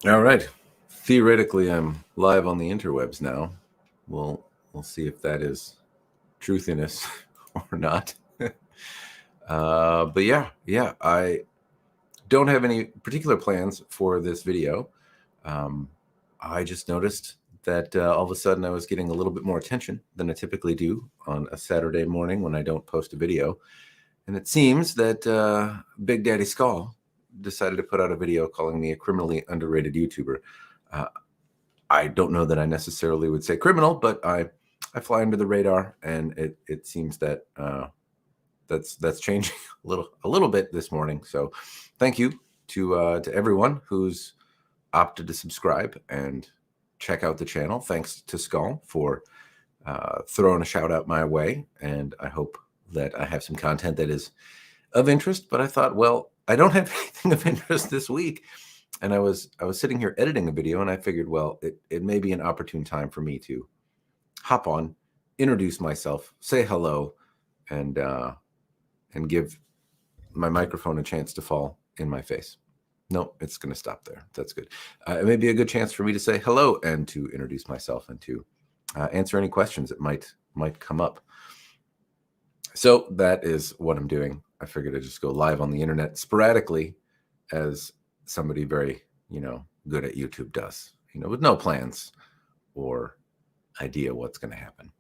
All right. Theoretically, I'm live on the interwebs now. We'll see if that is truthiness or not. But yeah, I don't have any particular plans for this video. I just noticed that all of a sudden I was getting a little bit more attention than I typically do on a Saturday morning when I don't post a video. And it seems that Big Daddy Skall decided to put out a video calling me a criminally underrated YouTuber. I don't know that I necessarily would say criminal, but I fly under the radar, and it seems that that's changing a little bit this morning. So, thank you to everyone who's opted to subscribe and check out the channel. Thanks to Skall for throwing a shout out my way, and I hope that I have some content that is of interest. But I thought, well, I don't have anything of interest this week. And I was sitting here editing a video, and I figured, well, it may be an opportune time for me to hop on, introduce myself, say hello, and give my microphone a chance to fall in my face. No, it's going to stop there. That's good. It may be a good chance for me to say hello and to introduce myself and to answer any questions that might come up. So that is what I'm doing. I figured I'd just go live on the internet sporadically, as somebody very, good at YouTube does, with no plans or idea what's going to happen.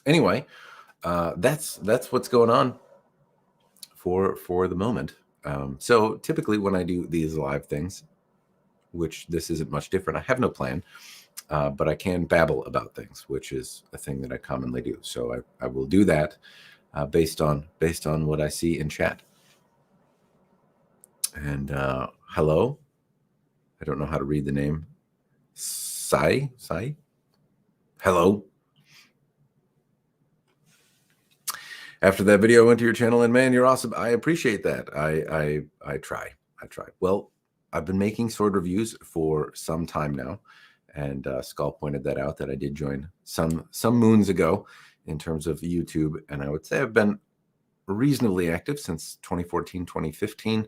Anyway, that's what's going on for the moment. So typically when I do these live things, which this isn't much different, I have no plan, but I can babble about things, which is a thing that I commonly do. So I will do that based on what I see in chat. And hello. I don't know how to read the name. Sai? Hello. After that video, I went to your channel, and man, you're awesome. I appreciate that. I try. Well, I've been making sword reviews for some time now, and Skall pointed that out, that I did join some moons ago in terms of YouTube, and I would say I've been reasonably active since 2014, 2015,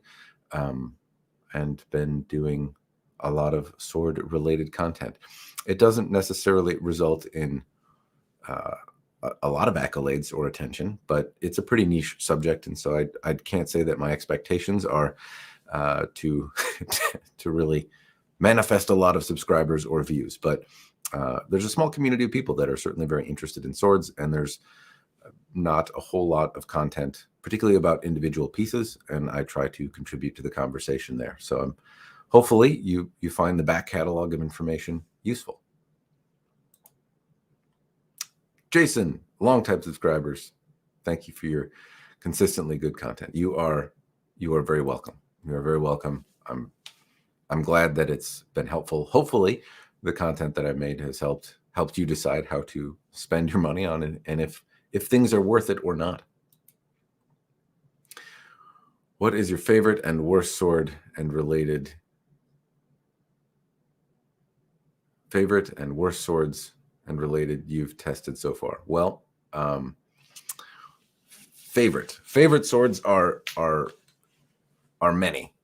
and been doing a lot of sword-related content. It doesn't necessarily result in a lot of accolades or attention, but it's a pretty niche subject, and so I can't say that my expectations are to really manifest a lot of subscribers or views. But there's a small community of people that are certainly very interested in swords, and there's not a whole lot of content, particularly about individual pieces, and I try to contribute to the conversation there. So hopefully you find the back catalog of information useful. Jason, long-time subscribers, thank you for your consistently good content. You are very welcome. You are very welcome. I'm glad that it's been helpful. Hopefully, the content that I've made has helped you decide how to spend your money on it, and if things are worth it or not. What is your favorite and worst sword and related? Favorite and worst swords and related you've tested so far? Well, favorite swords are many.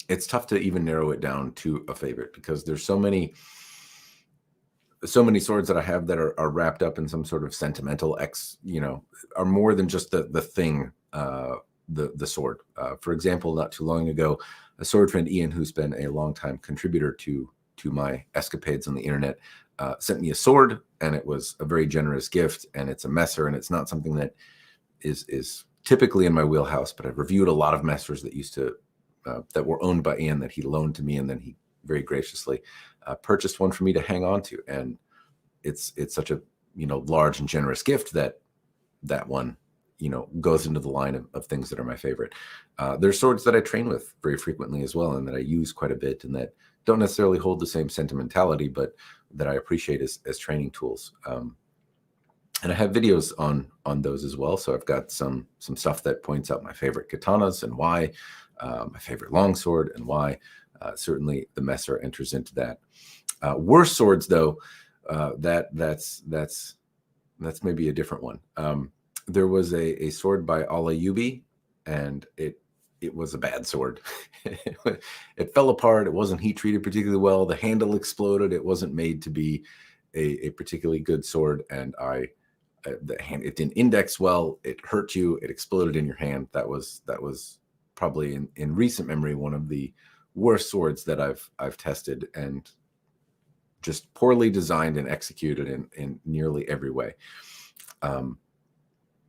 It's tough to even narrow it down to a favorite, because there's so many swords that I have that are wrapped up in some sort of sentimental are more than just the thing, the sword. For example, not too long ago, a sword friend, Ian, who's been a longtime contributor to my escapades on the internet, sent me a sword, and it was a very generous gift, and it's a messer, and it's not something that is typically in my wheelhouse, but I've reviewed a lot of messers that used to that were owned by Ian, that he loaned to me, and then he very graciously purchased one for me to hang on to. And it's such a large and generous gift that one goes into the line of things that are my favorite. There's swords that I train with very frequently as well, and that I use quite a bit, and that don't necessarily hold the same sentimentality, but that I appreciate as training tools. And I have videos on those as well. So I've got some stuff that points out my favorite katanas and why, my favorite longsword and why. Certainly the messer enters into that. Worst swords, though, that's maybe a different one. There was a sword by Alayubi, and it it was a bad sword. It fell apart. It wasn't heat treated particularly well. The handle exploded. It wasn't made to be a particularly good sword. And it didn't index well. It hurt you. It exploded in your hand. That was probably in recent memory one of the worst swords that I've tested, and just poorly designed and executed in nearly every way.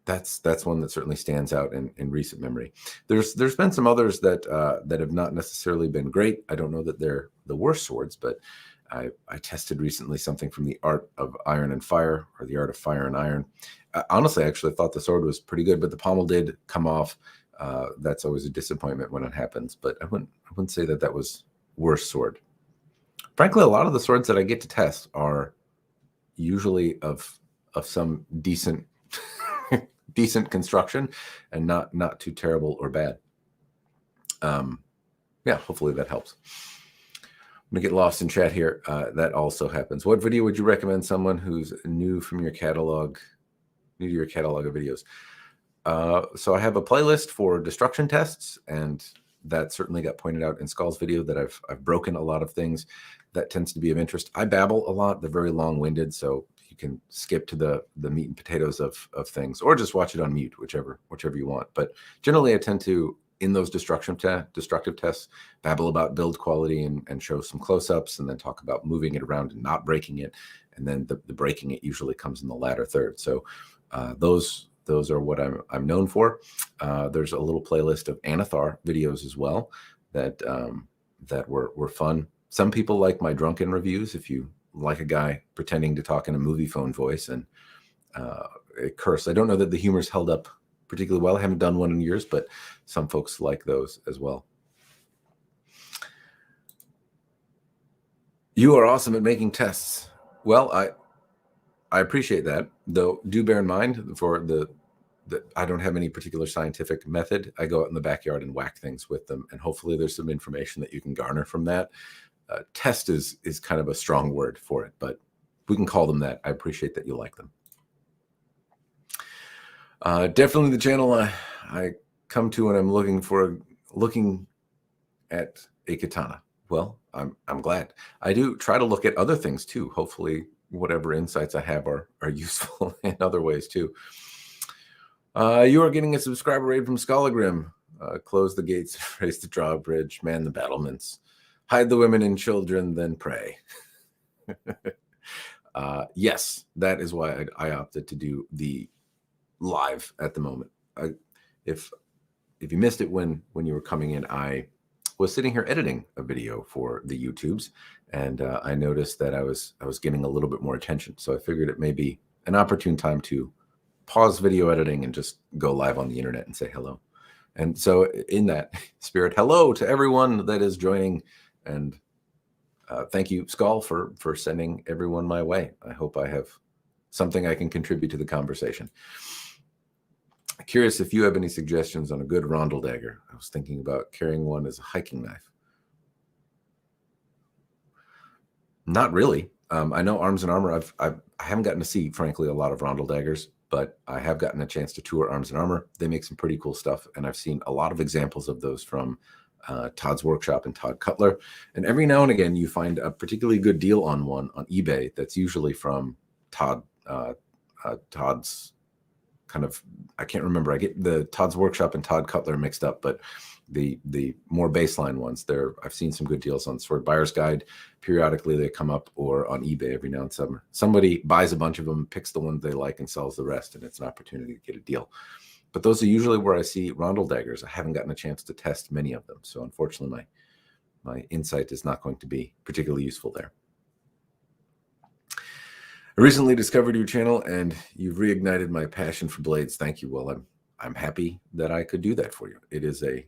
That's one that certainly stands out in recent memory. There's been some others that have not necessarily been great. I don't know that they're the worst swords, but I tested recently something from the Art of Iron and Fire, or the Art of Fire and Iron. Honestly, I actually thought the sword was pretty good, but the pommel did come off. That's always a disappointment when it happens, but I wouldn't say that was worst sword. Frankly, a lot of the swords that I get to test are usually of some decent construction, and not too terrible or bad. Yeah, hopefully that helps. I'm gonna get lost in chat here. That also happens. What video would you recommend someone who's new to your catalog of videos? So I have a playlist for destruction tests, and that certainly got pointed out in Skall's video, that I've broken a lot of things. That tends to be of interest. I babble a lot. They're very long-winded, so you can skip to the meat and potatoes of things, or just watch it on mute, whichever you want. But generally, I tend to, in those destructive tests, babble about build quality and show some close-ups, and then talk about moving it around and not breaking it. And then the breaking it usually comes in the latter third. So those are what I'm known for. There's a little playlist of Anathar videos as well that were fun. Some people like my drunken reviews. If you like a guy pretending to talk in a movie phone voice and curse, I don't know that the humor's held up particularly well. I haven't done one in years, but some folks like those as well. You are awesome at making tests. Well, I appreciate that, though. Do bear in mind that I don't have any particular scientific method. I go out in the backyard and whack things with them, and hopefully there's some information that you can garner from that. Test is kind of a strong word for it, but we can call them that. I appreciate that you like them. Definitely the channel I come to when I'm looking at a katana. Well, I'm glad. I do try to look at other things too. Hopefully whatever insights I have are useful in other ways too. You are getting a subscriber raid from Skallagrim. Close the gates, raise the drawbridge, man the battlements, hide the women and children, then pray. Yes, that is why I opted to do the live at the moment. If you missed it when you were coming in, I was sitting here editing a video for the YouTubes, and I noticed that I was getting a little bit more attention. So I figured it may be an opportune time to pause video editing and just go live on the internet and say hello. And so in that spirit, hello to everyone that is joining, and thank you, Skall, for sending everyone my way. I hope I have something I can contribute to the conversation. Curious if you have any suggestions on a good rondel dagger. I was thinking about carrying one as a hiking knife. Not really. I know Arms and Armor. I haven't gotten to see, frankly, a lot of rondel daggers, but I have gotten a chance to tour Arms and Armor. They make some pretty cool stuff, and I've seen a lot of examples of those from Todd's Workshop and Todd Cutler. And every now and again, you find a particularly good deal on one on eBay that's usually from Todd's kind of, I can't remember. I get the Todd's Workshop and Todd Cutler mixed up, but the more baseline ones there, I've seen some good deals on Sword Buyer's Guide. Periodically they come up, or on eBay every now and then. Somebody buys a bunch of them, picks the ones they like, and sells the rest, and it's an opportunity to get a deal. But those are usually where I see rondel daggers. I haven't gotten a chance to test many of them, so unfortunately my insight is not going to be particularly useful there. I recently discovered your channel, and you've reignited my passion for blades. Thank you. Well, I'm happy that I could do that for you. It is a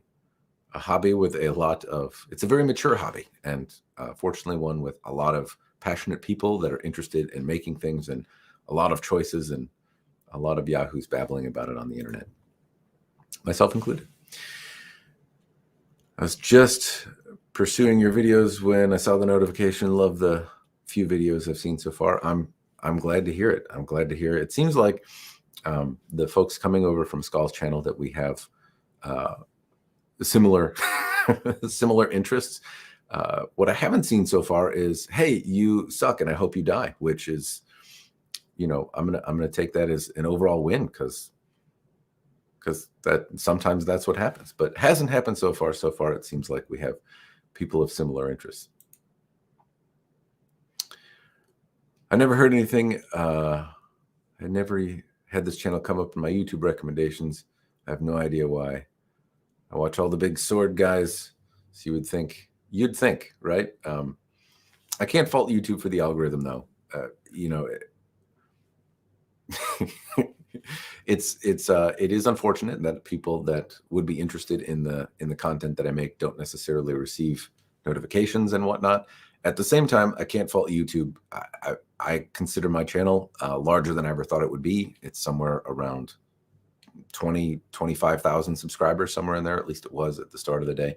hobby with a lot of, it's a very mature hobby, and fortunately one with a lot of passionate people that are interested in making things, and a lot of choices, and a lot of yahoos babbling about it on the internet, myself included. I was just pursuing your videos when I saw the notification. Love the few videos I've seen so far. I'm glad to hear it. I'm glad to hear it. It seems like the folks coming over from Skall's channel that we have similar similar interests. What I haven't seen so far is, hey, you suck and I hope you die, which is, I'm gonna take that as an overall win because that sometimes that's what happens, but hasn't happened so far. So far, it seems like we have people of similar interests. I never heard anything. I never had this channel come up in my YouTube recommendations. I have no idea why. I watch all the big sword guys, so you'd think, right? I can't fault YouTube for the algorithm, though. It is unfortunate that people that would be interested in the content that I make don't necessarily receive notifications and whatnot. At the same time, I can't fault YouTube. I consider my channel larger than I ever thought it would be. It's somewhere around 25,000 subscribers, somewhere in there. At least it was at the start of the day.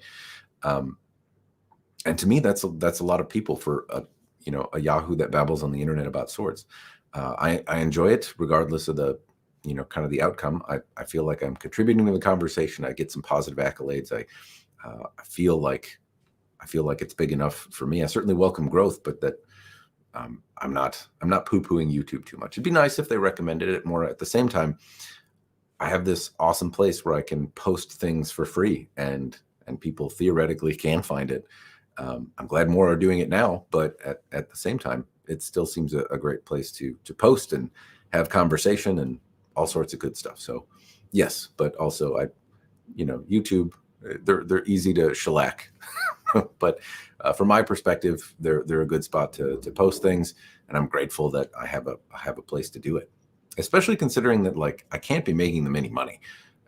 And to me, that's a lot of people for a Yahoo that babbles on the internet about swords. I enjoy it regardless of the kind of the outcome. I feel like I'm contributing to the conversation. I get some positive accolades. I feel like it's big enough for me. I certainly welcome growth, but that I'm not poo-pooing YouTube too much. It'd be nice if they recommended it more. At the same time, I have this awesome place where I can post things for free, and people theoretically can find it. I'm glad more are doing it now, but at the same time, it still seems a great place to post and have conversation and all sorts of good stuff. So yes, but also YouTube, they're easy to shellac, but from my perspective, they're a good spot to post things, and I'm grateful that I have a place to do it. Especially considering that, like, I can't be making them any money,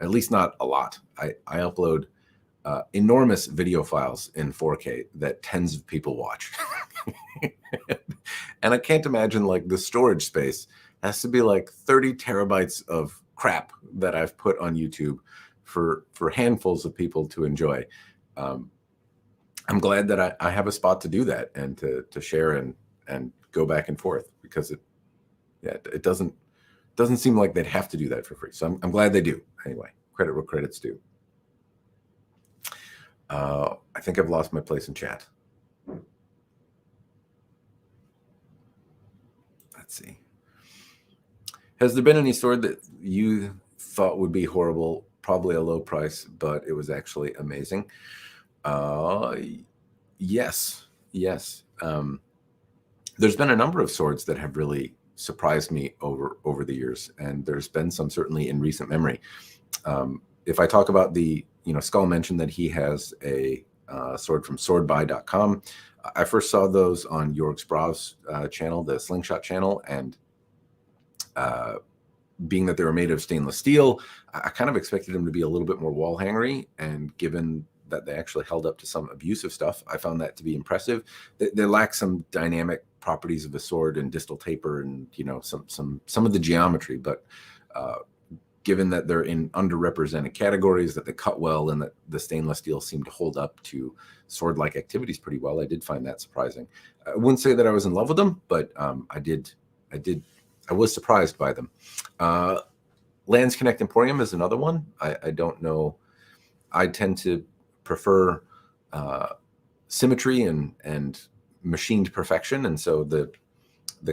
at least not a lot. I upload enormous video files in 4K that tens of people watch. And I can't imagine, like, the storage space has to be like 30 terabytes of crap that I've put on YouTube for handfuls of people to enjoy. I'm glad that I have a spot to do that and to share and go back and forth, because it doesn't seem like they'd have to do that for free. So I'm glad they do. Anyway, credit where credit's due. I think I've lost my place in chat. Let's see. Has there been any sword that you thought would be horrible, probably a low price, but it was actually amazing? Yes. There's been a number of swords that have really surprised me over the years, and there's been some certainly in recent memory. If I talk about Skall mentioned that he has a sword from swordbuy.com. I first saw those on Jorg Sprav's channel, the Slingshot channel, and being that they were made of stainless steel, I kind of expected them to be a little bit more wall hangery, and given that they actually held up to some abusive stuff, I found that to be impressive. They lack some dynamic properties of a sword and distal taper and some of the geometry, but given that they're in underrepresented categories, that they cut well, and that the stainless steel seemed to hold up to sword-like activities pretty well, I did find that surprising. I wouldn't say that I was in love with them, but I was surprised by them. Lands Connect Emporium is another one. I don't know. I tend to prefer symmetry and machined perfection, and so the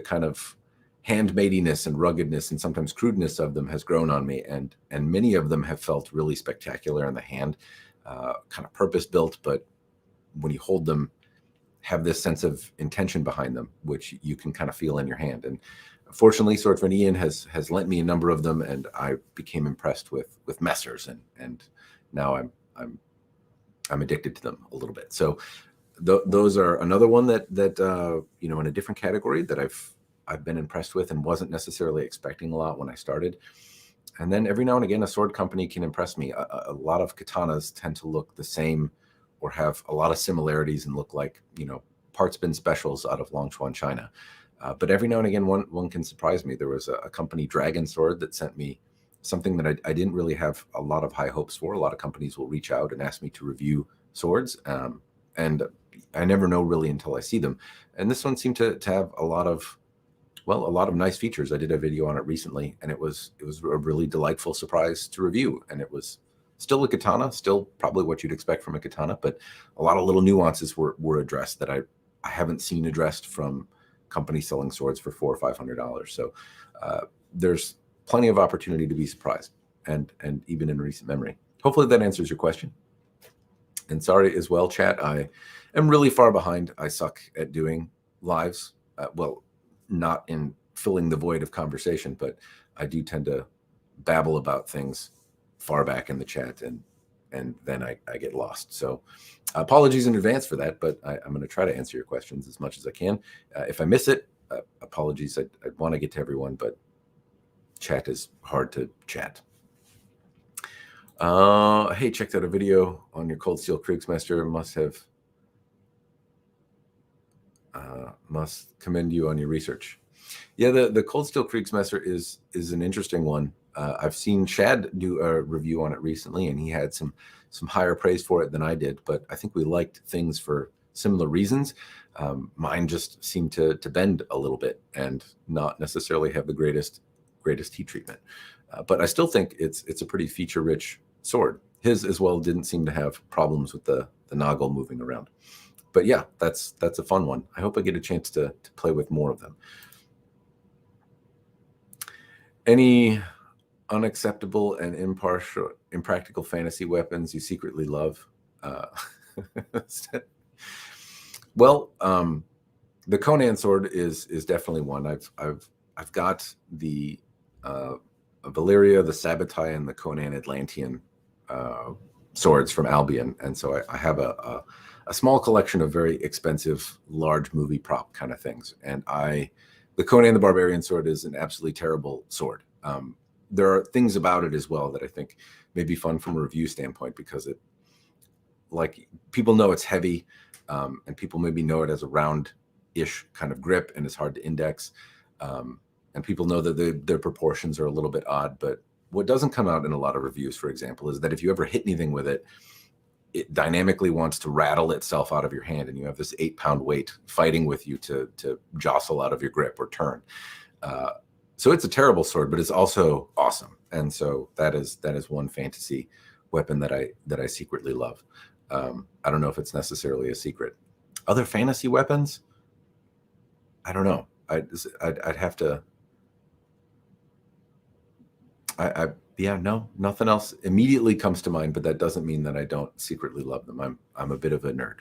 kind of handmaidiness and ruggedness and sometimes crudeness of them has grown on me, and many of them have felt really spectacular in the hand, kind of purpose built, but when you hold them, have this sense of intention behind them, which you can kind of feel in your hand. And fortunately, Swordsman Ian has lent me a number of them, and I became impressed with Messers, and now I'm addicted to them a little bit. So those are another one that in a different category that I've been impressed with and wasn't necessarily expecting a lot when I started. And then every now and again, a sword company can impress me. A lot of katanas tend to look the same or have a lot of similarities and look like parts bin specials out of Longchuan, China. But every now and again, one can surprise me. There was a company, Dragon Sword, that sent me something that I didn't really have a lot of high hopes for. A lot of companies will reach out and ask me to review swords, and I never know really until I see them. And this one seemed to have a lot of nice features. I did a video on it recently, and it was a really delightful surprise to review. And it was Still a katana, still probably what you'd expect from a katana, but a lot of little nuances were addressed that I haven't seen addressed from companies selling swords for $400 or $500. So there's plenty of opportunity to be surprised, and even in recent memory. Hopefully that answers your question. And sorry as well, chat, I am really far behind. I suck at doing lives. Well, not in filling the void of conversation, but I do tend to babble about things far back in the chat, and then I get lost. So apologies in advance for that, but I'm going to try to answer your questions as much as I can. If I miss it, apologies. I want to get to everyone, but chat is hard to chat. Hey, checked out a video on your Cold Steel Kriegsmeister. Must commend you on your research. Yeah, the Cold Steel Kriegsmesser is an interesting one. I've seen Shad do a review on it recently, and he had some higher praise for it than I did. But I think we liked things for similar reasons. Mine just seemed to bend a little bit and not necessarily have the greatest heat treatment. But I still think it's a pretty feature-rich sword. His as well didn't seem to have problems with the noggle moving around. But yeah, that's a fun one. I hope I get a chance to play with more of them. Any unacceptable and impractical fantasy weapons you secretly love? Well, the Conan sword is definitely one. I've got the Valyria, the Sabbatai, and the Conan Atlantean swords from Albion, and so I have a small collection of very expensive, large movie prop kind of things. And the Conan the Barbarian sword is an absolutely terrible sword. There are things about it as well that I think may be fun from a review standpoint, because people know it's heavy, and people maybe know it as a round-ish kind of grip, and it's hard to index. And people know that their proportions are a little bit odd. But what doesn't come out in a lot of reviews, for example, is that if you ever hit anything with it, it dynamically wants to rattle itself out of your hand, and you have this 8-pound weight fighting with you to jostle out of your grip or turn. So it's a terrible sword, but it's also awesome. And so that is one fantasy weapon that I secretly love. I don't know if it's necessarily a secret. Other fantasy weapons? I don't know. I'd have to. Yeah, no, nothing else immediately comes to mind, but that doesn't mean that I don't secretly love them. I'm a bit of a nerd.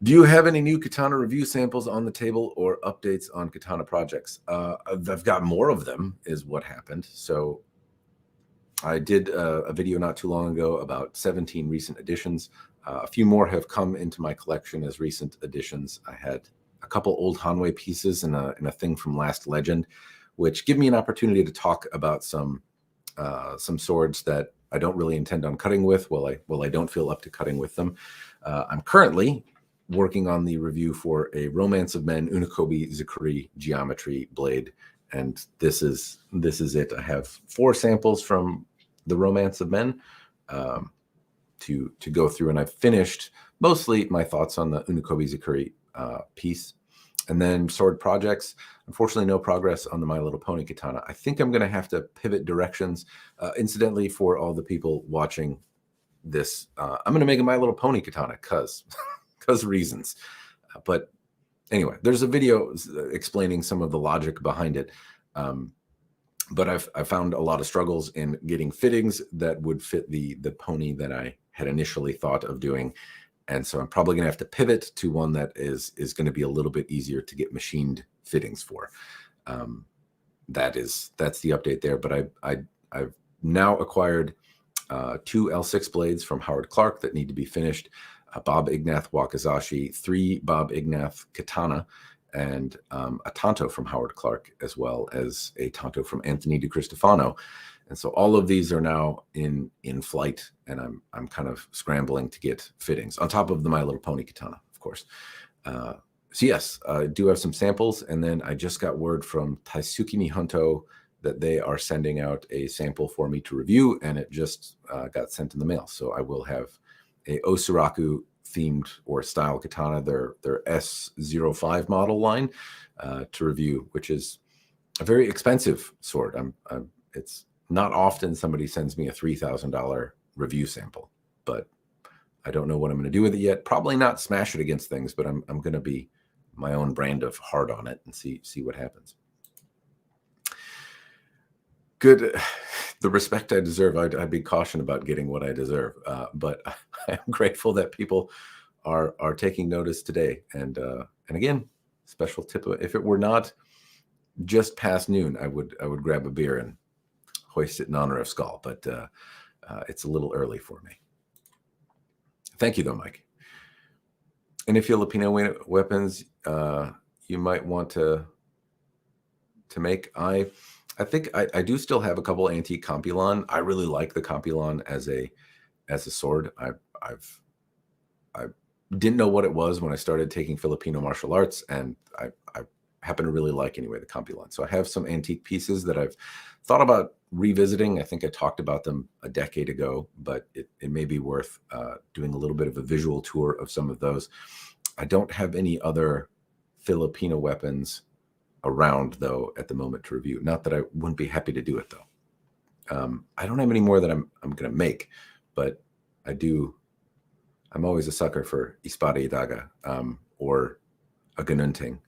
Do you have any new Katana review samples on the table or updates on Katana projects? I've got more of them, is what happened. So I did a video not too long ago about 17 recent additions. A few more have come into my collection as recent additions. I had a couple old Hanwei pieces and a thing from Last Legend, which give me an opportunity to talk about some swords that I don't really intend on cutting with. Well, I don't feel up to cutting with them. I'm currently working on the review for a Romance of Men Unokobi Zukuri geometry blade, and this is it. I have 4 samples from the Romance of Men to go through, and I've finished mostly my thoughts on the Unokobi Zukuri piece. And then sword projects, unfortunately, no progress on the My Little Pony katana. I think I'm going to have to pivot directions. Incidentally, for all the people watching this, I'm going to make a My Little Pony katana because reasons. But anyway, there's a video explaining some of the logic behind it. But I found a lot of struggles in getting fittings that would fit the pony that I had initially thought of doing. And so I'm probably going to have to pivot to one that is going to be a little bit easier to get machined fittings for. That's the update there. But I've now acquired 2 L6 blades from Howard Clark that need to be finished. Bob Ignath Wakizashi, 3 Bob Ignath katana, and a tanto from Howard Clark, as well as a tanto from Anthony DiCristofano. And so all of these are now in flight, and I'm kind of scrambling to get fittings on top of the My Little Pony katana, of course. So yes, I do have some samples, and then I just got word from Taisuki Nihonto that they are sending out a sample for me to review, and it just got sent in the mail. So I will have a Osuraku themed or style katana, their S05 model line, to review, which is a very expensive sword. It's not often somebody sends me a $3,000 review sample, but I don't know what I'm going to do with it yet. Probably not smash it against things, but I'm going to be my own brand of hard on it and see what happens. Good. The respect I deserve, I'd be caution about getting what I deserve. But I'm grateful that people are taking notice today. And again, special tip: if it were not just past noon, I would grab a beer and hoist it in honor of Skall. But it's a little early for me. Thank you, though, Mike. Any Filipino weapons you might want to make? I think I do still have a couple antique Compulon. I really like the Compulon as a sword. I didn't know what it was when I started taking Filipino martial arts, and I happen to really like anyway the Compulon. So I have some antique pieces that I've thought about revisiting. I think I talked about them a decade ago, but it may be worth doing a little bit of a visual tour of some of those. I don't have any other Filipino weapons around, though, at the moment to review. Not that I wouldn't be happy to do it, though. I don't have any more that I'm going to make, but I'm always a sucker for espada y daga or a ganunting.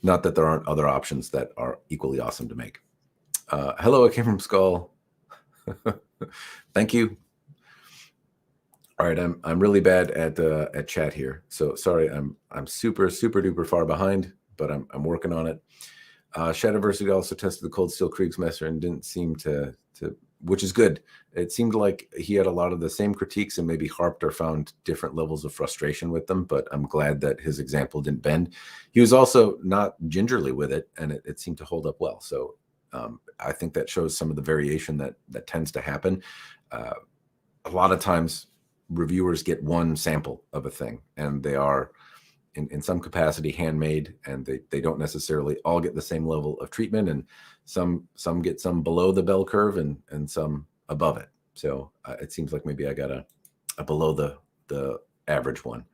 Not that there aren't other options that are equally awesome to make. Hello, I came from Skall. Thank you. All right, I'm really bad at chat here, so sorry. I'm super duper far behind, but I'm working on it. Shadowversity also tested the Cold Steel Kriegsmesser and didn't seem to, which is good. It seemed like he had a lot of the same critiques and maybe harped or found different levels of frustration with them, but I'm glad that his example didn't bend. He was also not gingerly with it, and it seemed to hold up well. So I think that shows some of the variation that tends to happen. A lot of times reviewers get one sample of a thing, and they are in some capacity handmade, and they don't necessarily all get the same level of treatment, and some get some below the bell curve and some above it. So it seems like maybe I got a below the average one.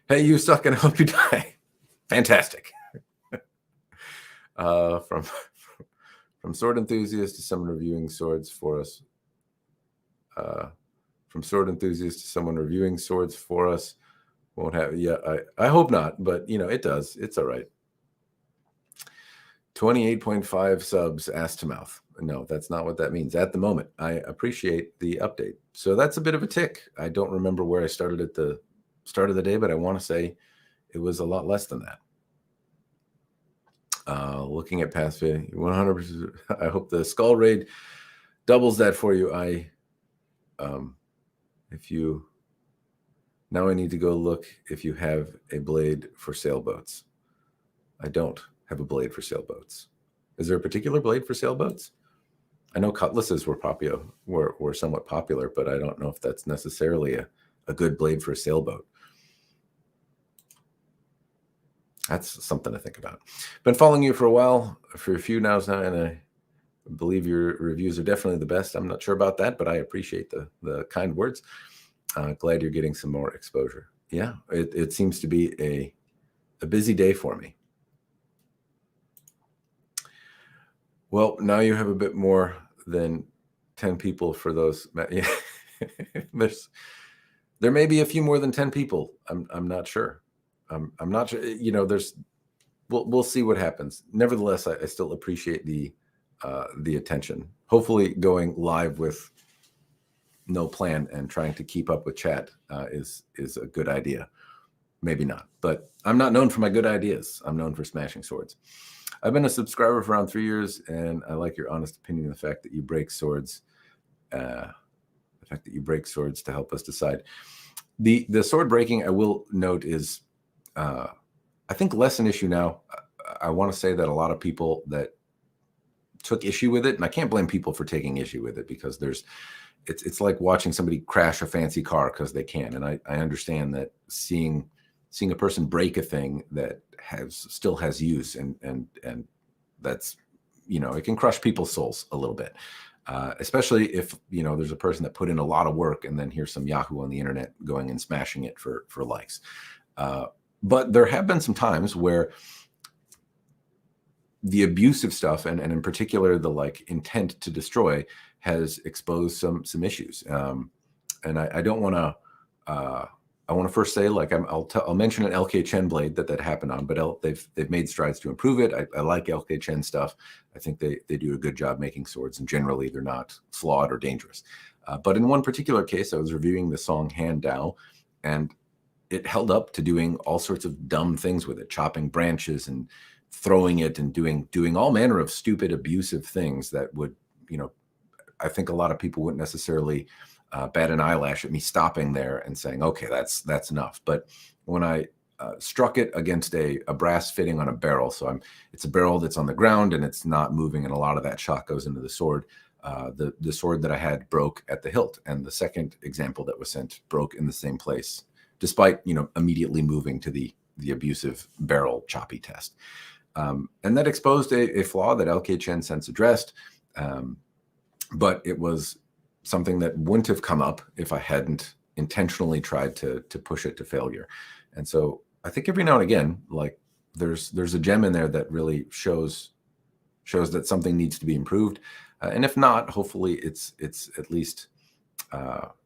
Hey, you suck and I hope you die. Fantastic. From sword enthusiast to someone reviewing swords for us. From sword enthusiast to someone reviewing swords for us. Won't have, yeah, I hope not, but it does. It's all right. 28.5 subs ass to mouth. No, that's not what that means at the moment. I appreciate the update. So that's a bit of a tick. I don't remember where I started at the start of the day, but I want to say it was a lot less than that. Looking at past 100%. I hope the Skall raid doubles that for you. Now I need to go look if you have a blade for sailboats. I don't have a blade for sailboats. Is there a particular blade for sailboats? I know cutlasses were somewhat popular, but I don't know if that's necessarily a good blade for a sailboat. That's something to think about. Been following you for a while, for a few now, and I believe your reviews are definitely the best. I'm not sure about that, but I appreciate the kind words. Glad you're getting some more exposure. Yeah, it seems to be a busy day for me. Well, now you have a bit more than 10 people for those. Yeah. There may be a few more than 10 people. I'm not sure. I'm not sure. We'll see what happens. Nevertheless, I still appreciate the attention. Hopefully, going live with no plan and trying to keep up with chat is a good idea. Maybe not, but I'm not known for my good ideas. I'm known for smashing swords. I've been a subscriber for around 3 years, and I like your honest opinion on the fact that you break swords. The fact that you break swords to help us decide. The sword breaking, I will note, is I think less an issue now. I want to say that a lot of people that took issue with it, and I can't blame people for taking issue with it, because it's like watching somebody crash a fancy car because they can. And I understand that seeing a person break a thing that still has use and that's, it can crush people's souls a little bit, especially if, there's a person that put in a lot of work and then here's some Yahoo on the internet going and smashing it for likes. But there have been some times where the abusive stuff, and in particular the like intent to destroy, has exposed some issues. And I don't want to. I want to first say, like, I'll mention an LK Chen blade that happened on, but they've made strides to improve it. I like LK Chen stuff. I think they do a good job making swords, and generally they're not flawed or dangerous. But in one particular case, I was reviewing the Song Han Dao, and it held up to doing all sorts of dumb things with it, chopping branches and throwing it and doing all manner of stupid, abusive things that would, I think a lot of people wouldn't necessarily bat an eyelash at me stopping there and saying, okay, that's enough. But when I struck it against a brass fitting on a barrel, so it's a barrel that's on the ground and it's not moving, and a lot of that shot goes into the sword. The sword that I had broke at the hilt, and the second example that was sent broke in the same place, despite immediately moving to the abusive barrel choppy test. And that exposed a flaw that LK Chen since addressed, but it was something that wouldn't have come up if I hadn't intentionally tried to push it to failure. And so I think every now and again, like there's a gem in there that really shows that something needs to be improved. And if not, hopefully it's at least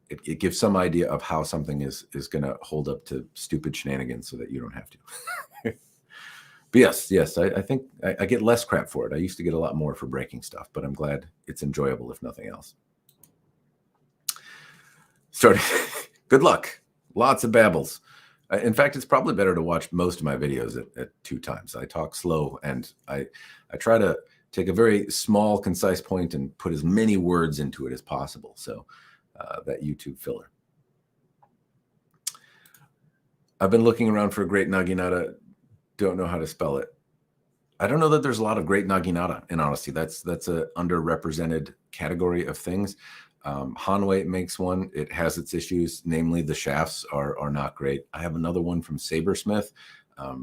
it gives some idea of how something is going to hold up to stupid shenanigans, so that you don't have to. But yes, I think I get less crap for it. I used to get a lot more for breaking stuff, but I'm glad it's enjoyable, if nothing else. Starting. Good luck. Lots of babbles. In fact, it's probably better to watch most of my videos at 2 times. I talk slow, and I try to take a very small, concise point and put as many words into it as possible. So that YouTube filler. I've been looking around for a great Naginata. Don't know how to spell it. I don't know that there's a lot of great Naginata, in honesty. That's a underrepresented category of things. Hanwei makes one. It has its issues, namely the shafts are not great. I have another one from Sabersmith.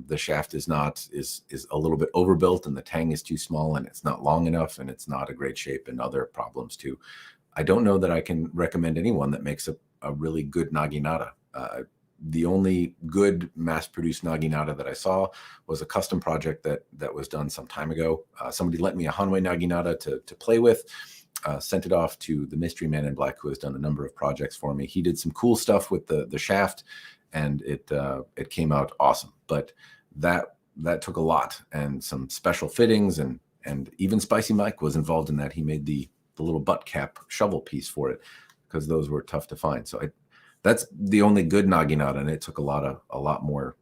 The shaft is a little bit overbuilt, and the tang is too small, and it's not long enough, and it's not a great shape, and other problems too. I don't know that I can recommend anyone that makes a really good Naginata. The only good mass-produced Naginata that I saw was a custom project that was done some time ago. Somebody lent me a Hanwei Naginata to play with. Sent it off to the mystery man in black, who has done a number of projects for me. He did some cool stuff with the shaft, and it came out awesome. But that took a lot, and some special fittings, and even Spicy Mike was involved in that. He made the little butt cap shovel piece for it, because those were tough to find. So that's the only good Naginata, and it took a lot more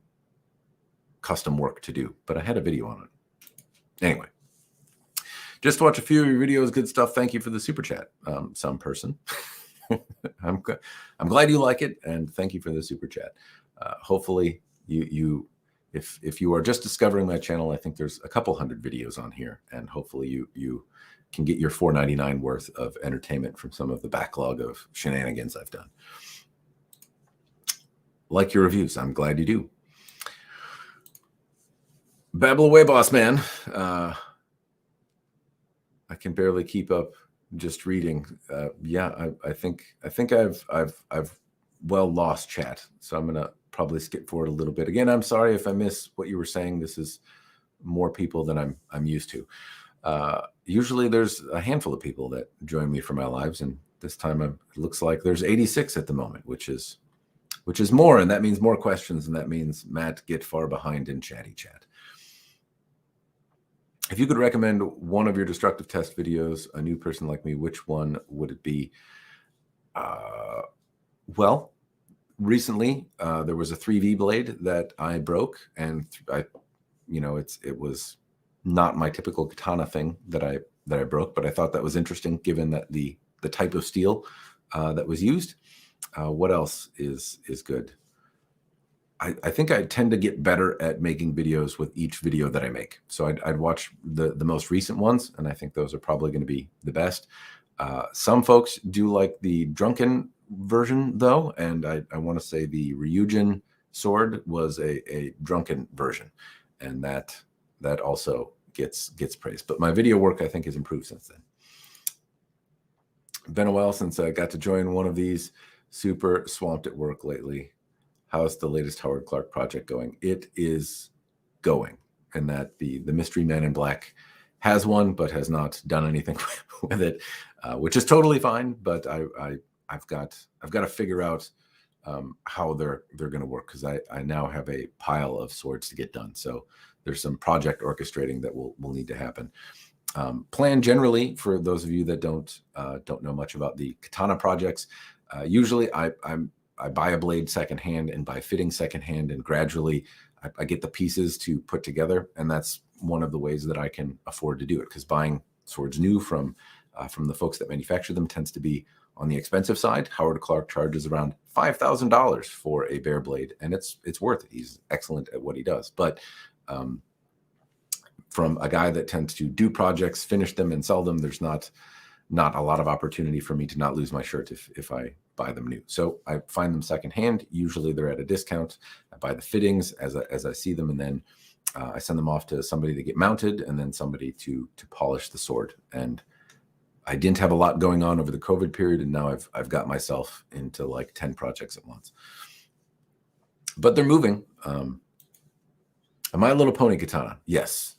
custom work to do. But I had a video on it. Anyway. Just to watch a few of your videos, good stuff. Thank you for the super chat, some person. I'm glad you like it, and thank you for the super chat. Hopefully, if you are just discovering my channel, I think there's a couple hundred videos on here, and hopefully you can get your $4.99 worth of entertainment from some of the backlog of shenanigans I've done. Like your reviews. I'm glad you do. Babble away, boss man. I can barely keep up just reading. Yeah, I think I've well lost chat, so I'm gonna probably skip forward a little bit. Again, I'm sorry if I miss what you were saying. This is more people than I'm used to. Usually there's a handful of people that join me for my lives, and this time it looks like there's 86 at the moment, which is more, and that means more questions, and that means Matt get far behind in chatty chat. If you could recommend one of your destructive test videos, a new person like me, which one would it be? Well, recently there was a 3V blade that I broke, and it was not my typical katana thing that I broke, but I thought that was interesting given that the type of steel that was used. What else is good? I think I tend to get better at making videos with each video that I make. So I'd watch the most recent ones, and I think those are probably going to be the best. Some folks do like the drunken version, though, and I want to say the Ryujin sword was a drunken version, and that also gets praised. But my video work, I think, has improved since then. Been a while since I got to join one of these. Super swamped at work lately. How's the latest Howard Clark project going? It is going. and that the mystery man in black has one but has not done anything with it, which is totally fine. But I've got to figure out how they're going to work, because I now have a pile of swords to get done. So there's some project orchestrating that will need to happen. Plan generally, for those of you that don't know much about the katana projects, usually I buy a blade secondhand and buy fitting secondhand, and gradually I get the pieces to put together, and that's one of the ways that I can afford to do it, because buying swords new from the folks that manufacture them tends to be on the expensive side. Howard Clark charges around $5,000 for a bare blade, and it's worth it. He's excellent at what he does. But from a guy that tends to do projects, finish them, and sell them, there's not a lot of opportunity for me to not lose my shirt if I buy them new. So I find them secondhand. Usually they're at a discount. I buy the fittings as I see them, and then I send them off to somebody to get mounted, and then somebody to polish the sword. And I didn't have a lot going on over the COVID period, and now I've got myself into like 10 projects at once. But they're moving. My Little Pony katana, yes.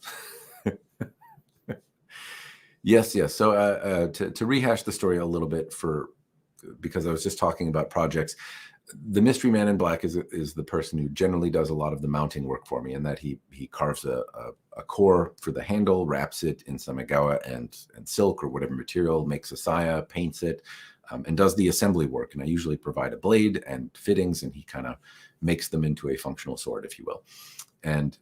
Yes. So to rehash the story a little bit, because I was just talking about projects, the mystery man in black is the person who generally does a lot of the mounting work for me, and that he carves a core for the handle, wraps it in samigawa and silk or whatever material, makes a saya, paints it, and does the assembly work. And I usually provide a blade and fittings, and he kind of makes them into a functional sword, if you will. And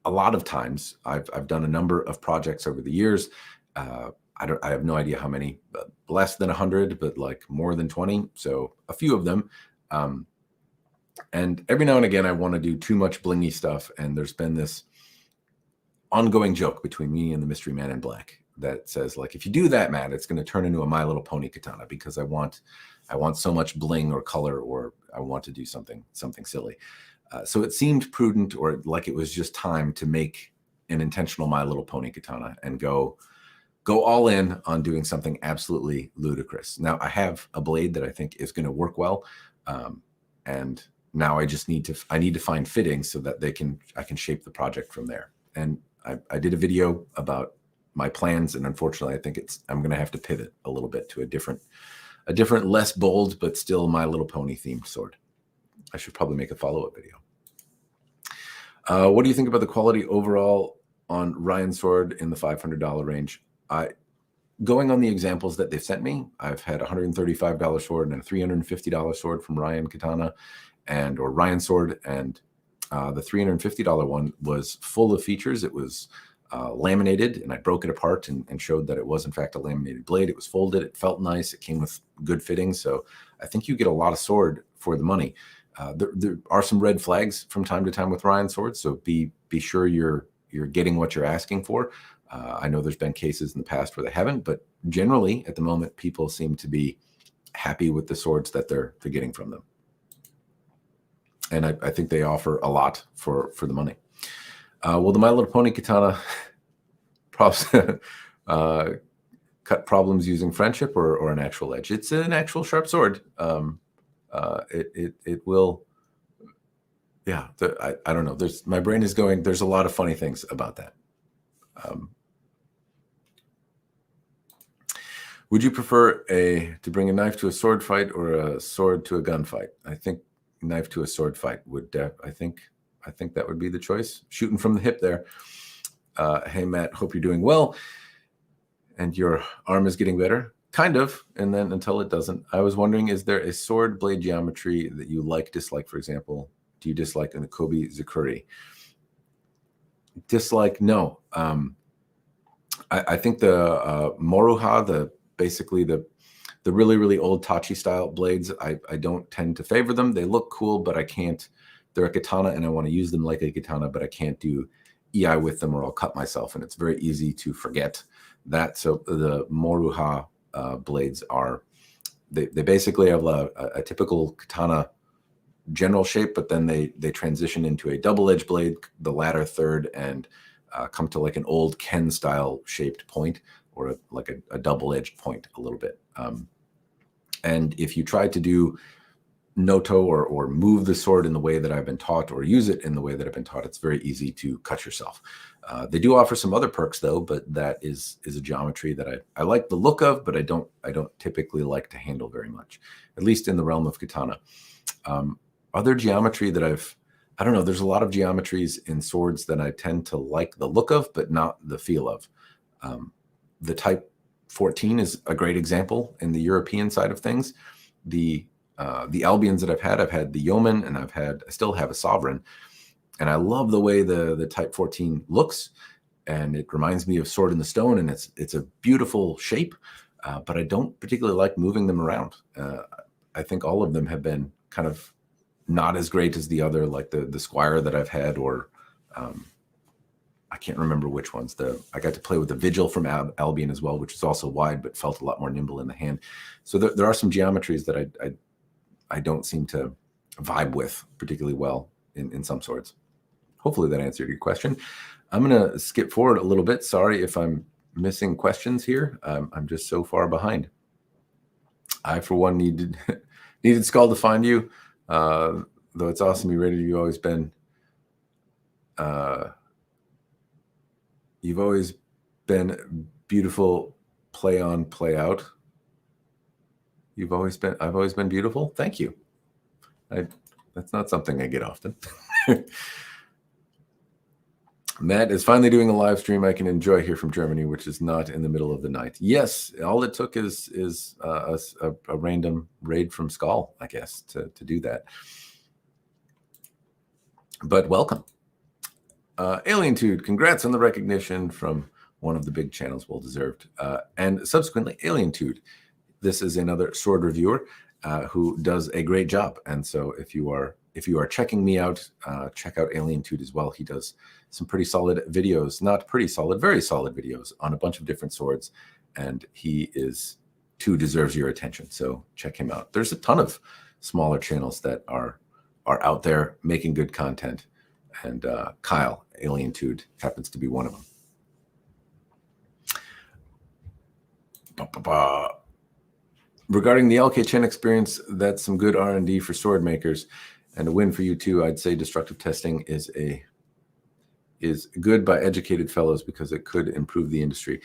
a lot of times I've done a number of projects over the years. I have no idea how many, but less than 100, but like more than 20. So a few of them. And every now and again, I want to do too much blingy stuff. And there's been this ongoing joke between me and the mystery man in black that says, like, if you do that, Matt, it's going to turn into a My Little Pony katana, because I want so much bling or color, or I want to do something silly. So it seemed prudent, or like it was just time to make an intentional My Little Pony katana and go all in on doing something absolutely ludicrous. Now I have a blade that I think is going to work well, and now I just need to find fittings so that I can shape the project from there. And I did a video about my plans, and unfortunately, I think I'm going to have to pivot a little bit to a different, less bold but still My Little Pony themed sword. I should probably make a follow-up video. What do you think about the quality overall on Ryan's sword in the $500 range? Going on the examples that they've sent me, I've had a $135 sword and a $350 sword from Ryan Katana or Ryan sword, and the $350 one was full of features. It was laminated, and I broke it apart and showed that it was in fact a laminated blade. It was folded. It felt nice. It came with good fittings. So I think you get a lot of sword for the money. There are some red flags from time to time with Ryan swords, so be sure you're getting what you're asking for. I know there's been cases in the past where they haven't, but generally at the moment, people seem to be happy with the swords that they're getting from them. And I think they offer a lot for the money. Will the My Little Pony katana cut problems using friendship or an actual edge? It's an actual sharp sword. It will. Yeah, I don't know. My brain is going. There's a lot of funny things about that. Would you prefer to bring a knife to a sword fight or a sword to a gunfight? I think knife to a sword fight would. I think that would be the choice. Shooting from the hip there. Hey Matt, hope you're doing well, and your arm is getting better. Kind of, and then until it doesn't. I was wondering, is there a sword blade geometry that you dislike? For example, do you dislike an Akobi Zakuri? Dislike? No. I think the Moruha, basically the really, really old Tachi style blades, I don't tend to favor them. They look cool, but I can't. They're a katana, and I want to use them like a katana, but I can't do EI with them, or I'll cut myself, and it's very easy to forget that. So the Moruha blades they basically have a typical katana general shape, but then they transition into a double-edged blade, the latter third, and come to like an old Ken style shaped point, or like a double-edged point a little bit. And if you try to do noto or move the sword in the way that I've been taught, or use it in the way that I've been taught, it's very easy to cut yourself. They do offer some other perks though, but that is a geometry that I like the look of, but I don't typically like to handle very much, at least in the realm of katana. Other geometry that I don't know, there's a lot of geometries in swords that I tend to like the look of, but not the feel of. The type 14 is a great example in the European side of things. The Albions that I've had the Yeoman, and I still have a Sovereign. And I love the way the Type 14 looks, and it reminds me of Sword in the Stone, and it's a beautiful shape, but I don't particularly like moving them around. I think all of them have been kind of not as great as the other, like the Squire that I've had, or I can't remember which ones. I got to play with the Vigil from Albion as well, which is also wide, but felt a lot more nimble in the hand. So there are some geometries that I don't seem to vibe with particularly well in some swords. Hopefully that answered your question. I'm going to skip forward a little bit. Sorry if I'm missing questions here. I'm just so far behind. I, for one, needed Skall to find you. Though it's awesome you rated, you've always been beautiful, play on, play out. I've always been beautiful. Thank you. That's not something I get often. Matt is finally doing a live stream I can enjoy here from Germany, which is not in the middle of the night. Yes, all it took is a random raid from Skall, I guess, to do that. But welcome. Alientude, congrats on the recognition from one of the big channels, well deserved. And subsequently, Alientude. This is another sword reviewer who does a great job. And so if you are checking me out, check out Alientude as well. He does some pretty solid videos, not pretty solid, very solid videos on a bunch of different swords. And he too deserves your attention. So check him out. There's a ton of smaller channels that are out there making good content. And Kyle, Alientude, happens to be one of them. Regarding the LK Chen experience, that's some good R&D for sword makers, and a win for you too. I'd say destructive testing is good by educated fellows because it could improve the industry.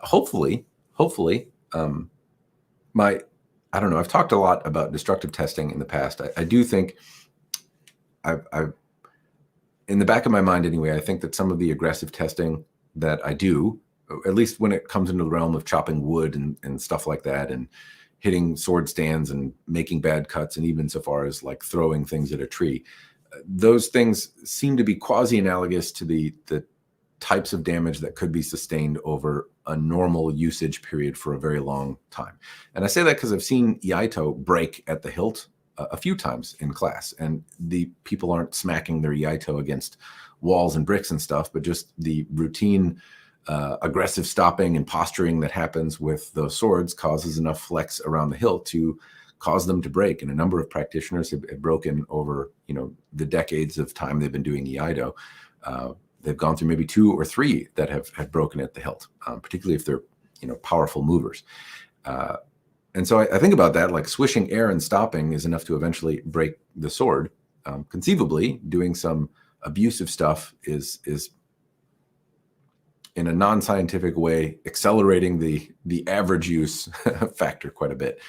Hopefully, I don't know. I've talked a lot about destructive testing in the past. I do think I've in the back of my mind anyway, I think that some of the aggressive testing that I do, at least when it comes into the realm of chopping wood and stuff like that, and hitting sword stands and making bad cuts, and even so far as like throwing things at a tree, those things seem to be quasi-analogous to the types of damage that could be sustained over a normal usage period for a very long time. And I say that because I've seen Iaito break at the hilt a few times in class, and the people aren't smacking their Iaito against walls and bricks and stuff, but just the routine aggressive stopping and posturing that happens with those swords causes enough flex around the hilt to cause them to break. And a number of practitioners have broken over, the decades of time they've been doing Iaito. They've gone through maybe 2 or 3 that have broken at the hilt, particularly if they're, powerful movers. And so I think about that, like swishing air and stopping is enough to eventually break the sword. Conceivably, doing some abusive stuff is in a non-scientific way, accelerating the average use factor quite a bit.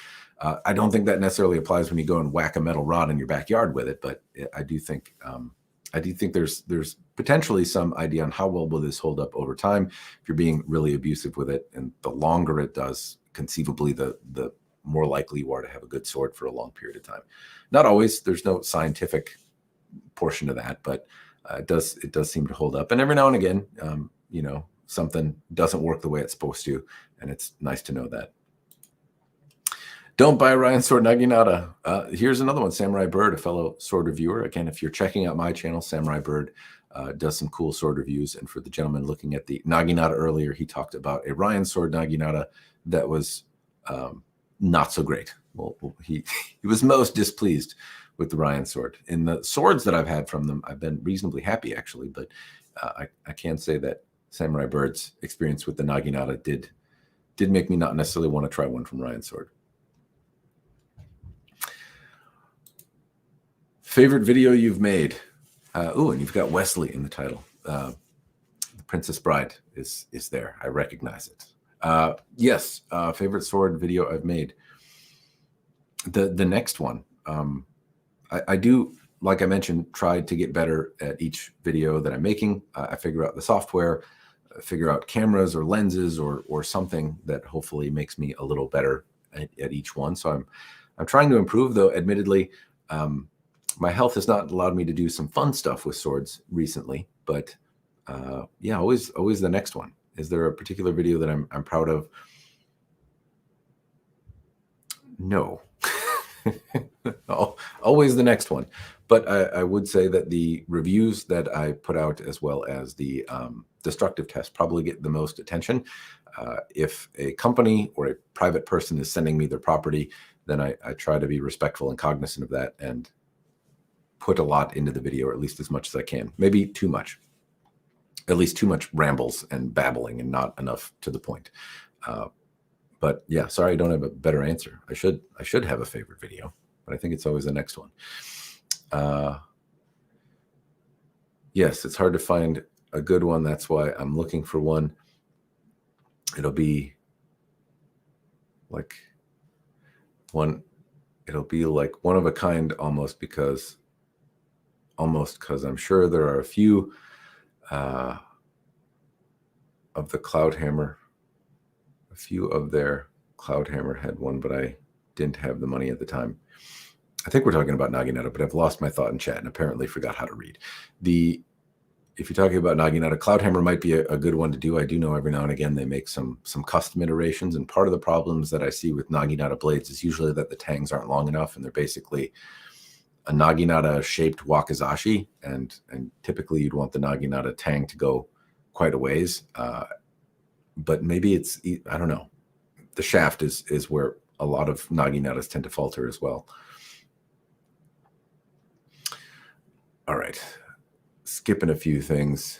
I don't think that necessarily applies when you go and whack a metal rod in your backyard with it, but I do think there's potentially some idea on how well will this hold up over time if you're being really abusive with it, and the longer it does, conceivably, the more likely you are to have a good sword for a long period of time. Not always. There's no scientific portion to that, but it does seem to hold up. And every now and again, something doesn't work the way it's supposed to, and it's nice to know that. Don't buy Ryan Sword Naginata. Here's another one, Samurai Bird, a fellow sword reviewer. Again, if you're checking out my channel, Samurai Bird does some cool sword reviews. And for the gentleman looking at the Naginata earlier, he talked about a Ryan Sword Naginata that was not so great. Well, he was most displeased with the Ryan Sword. In the swords that I've had from them, I've been reasonably happy, actually. But I can say that Samurai Bird's experience with the Naginata did make me not necessarily want to try one from Ryan Sword. Favorite video you've made? Oh, and you've got Wesley in the title. The Princess Bride is there. I recognize it. Yes, favorite sword video I've made. The next one. I do, like I mentioned, try to get better at each video that I'm making. I figure out the software, figure out cameras or lenses or something that hopefully makes me a little better at each one. So I'm trying to improve, though. Admittedly, my health has not allowed me to do some fun stuff with swords recently. But yeah, always the next one. Is there a particular video that I'm proud of? No. Always the next one. But I would say that the reviews that I put out, as well as the destructive test, probably get the most attention. If a company or a private person is sending me their property, then I try to be respectful and cognizant of that and put a lot into the video, or at least as much as I can. Maybe too much. At least too much rambles and babbling and not enough to the point. But yeah, sorry, I don't have a better answer. I should have a favorite video, but I think it's always the next one. Yes, it's hard to find a good one. That's why I'm looking for one. It'll be like one of a kind almost, because I'm sure there are a few of the Cloudhammer. A few of their Cloudhammer had one, but I didn't have the money at the time. I think we're talking about Naginata, but I've lost my thought in chat and apparently forgot how to read. If you're talking about Naginata, Cloudhammer might be a good one to do. I do know every now and again they make some custom iterations, and part of the problems that I see with Naginata blades is usually that the tangs aren't long enough, and they're basically a Naginata-shaped wakizashi, and typically you'd want the Naginata tang to go quite a ways. But maybe it's, I don't know. The shaft is where a lot of Naginatas tend to falter as well. All right. Skipping a few things.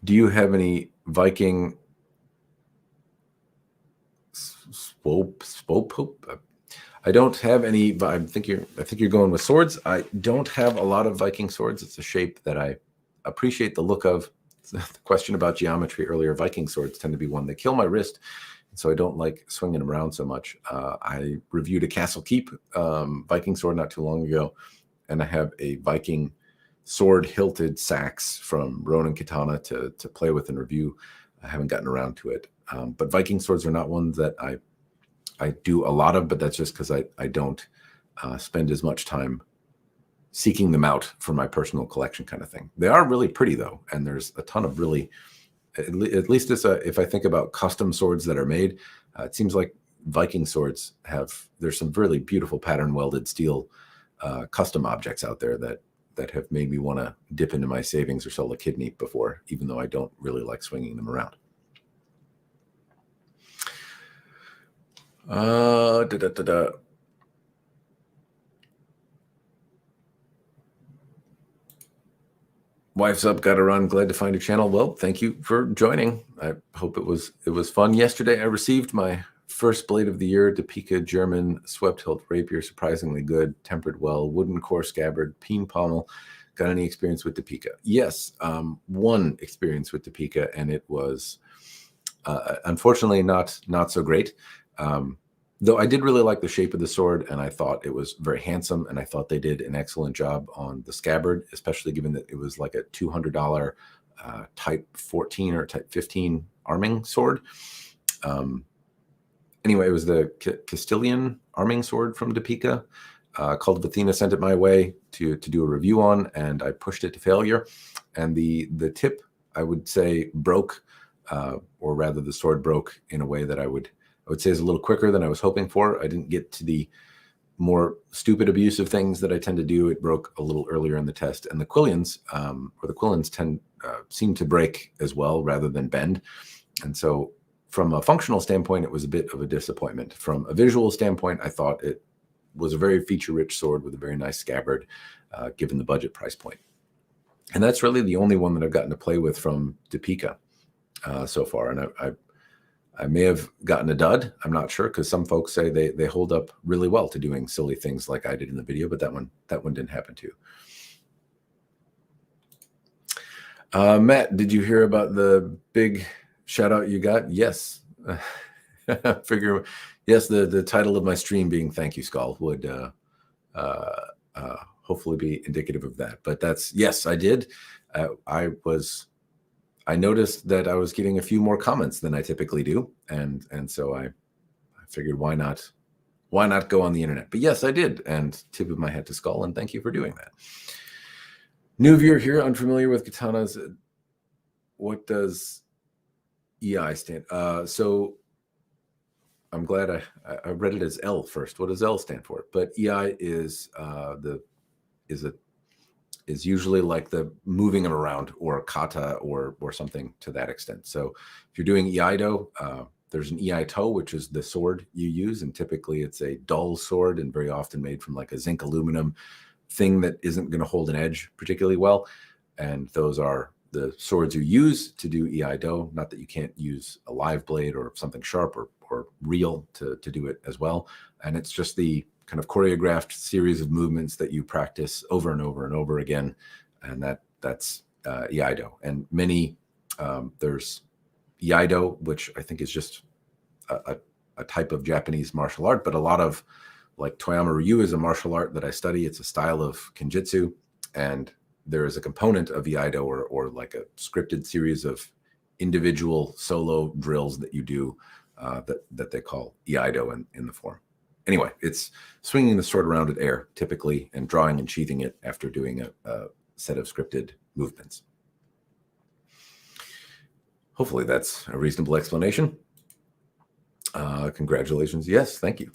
Do you have any Viking swope? I don't have any. I think you're going with swords. I don't have a lot of Viking swords. It's a shape that I appreciate the look of. The question about geometry earlier, Viking swords tend to be one that kill my wrist, so I don't like swinging them around so much. I reviewed a Castle Keep Viking sword not too long ago, and I have a Viking sword hilted sax from Ronin Katana to play with and review. I haven't gotten around to it, but Viking swords are not ones that I do a lot of, but that's just because I don't spend as much time seeking them out for my personal collection kind of thing. They are really pretty though, and there's a ton of really, at least if I think about custom swords that are made, it seems like Viking swords there's some really beautiful pattern welded steel custom objects out there that have made me want to dip into my savings or sell a kidney before, even though I don't really like swinging them around. Wife's up, gotta run. Glad to find your channel. Well, thank you for joining. I hope it was fun. Yesterday, I received my first blade of the year, Topeka German swept hilt rapier. Surprisingly good, tempered well, wooden core scabbard, peen pommel. Got any experience with Topeka? Yes, one experience with Topeka, and it was unfortunately not so great. Though I did really like the shape of the sword, and I thought it was very handsome, and I thought they did an excellent job on the scabbard, especially given that it was like a $200 type 14 or type 15 arming sword. Anyway, it was the Castilian arming sword from Topeka. Called Athena sent it my way to do a review on, and I pushed it to failure. And the tip, I would say, broke, or rather the sword broke in a way that I would say is a little quicker than I was hoping for. I didn't get to the more stupid abusive things that I tend to do. It broke a little earlier in the test. And the quillions, seem to break as well rather than bend. And so from a functional standpoint, it was a bit of a disappointment. From a visual standpoint, I thought it was a very feature-rich sword with a very nice scabbard, given the budget price point. And that's really the only one that I've gotten to play with from Topeka so far. And I may have gotten a dud. I'm not sure, because some folks say they hold up really well to doing silly things like I did in the video, but that one didn't happen too. Matt, did you hear about the big shout out you got? Yes. Figure, yes, the title of my stream being "Thank You, Skall" would hopefully be indicative of that. But that's, yes, I did. I noticed that I was getting a few more comments than I typically do, and so I figured, why not go on the internet? But yes, I did, and tip of my hat to Skall, and thank you for doing that. New viewer here, unfamiliar with katanas. What does EI stand? So I'm glad I read it as L first. What does L stand for? But EI is is usually like the moving them around, or kata, or something to that extent. So if you're doing Iaido, there's an Iaito, which is the sword you use, and typically it's a dull sword and very often made from like a zinc aluminum thing that isn't going to hold an edge particularly well. And those are the swords you use to do Iaido. Not that you can't use a live blade or something sharp or real to do it as well. And it's just the kind of choreographed series of movements that you practice over and over and over again. And that's Iaido. And many, there's Iaido, which I think is just a type of Japanese martial art, but a lot of, like, Toyama Ryu is a martial art that I study. It's a style of Kenjutsu, and there is a component of Iaido, or like a scripted series of individual solo drills that you do that they call Iaido in the form. Anyway, it's swinging the sword around in air, typically, and drawing and sheathing it after doing a set of scripted movements. Hopefully that's a reasonable explanation. Congratulations. Yes, thank you.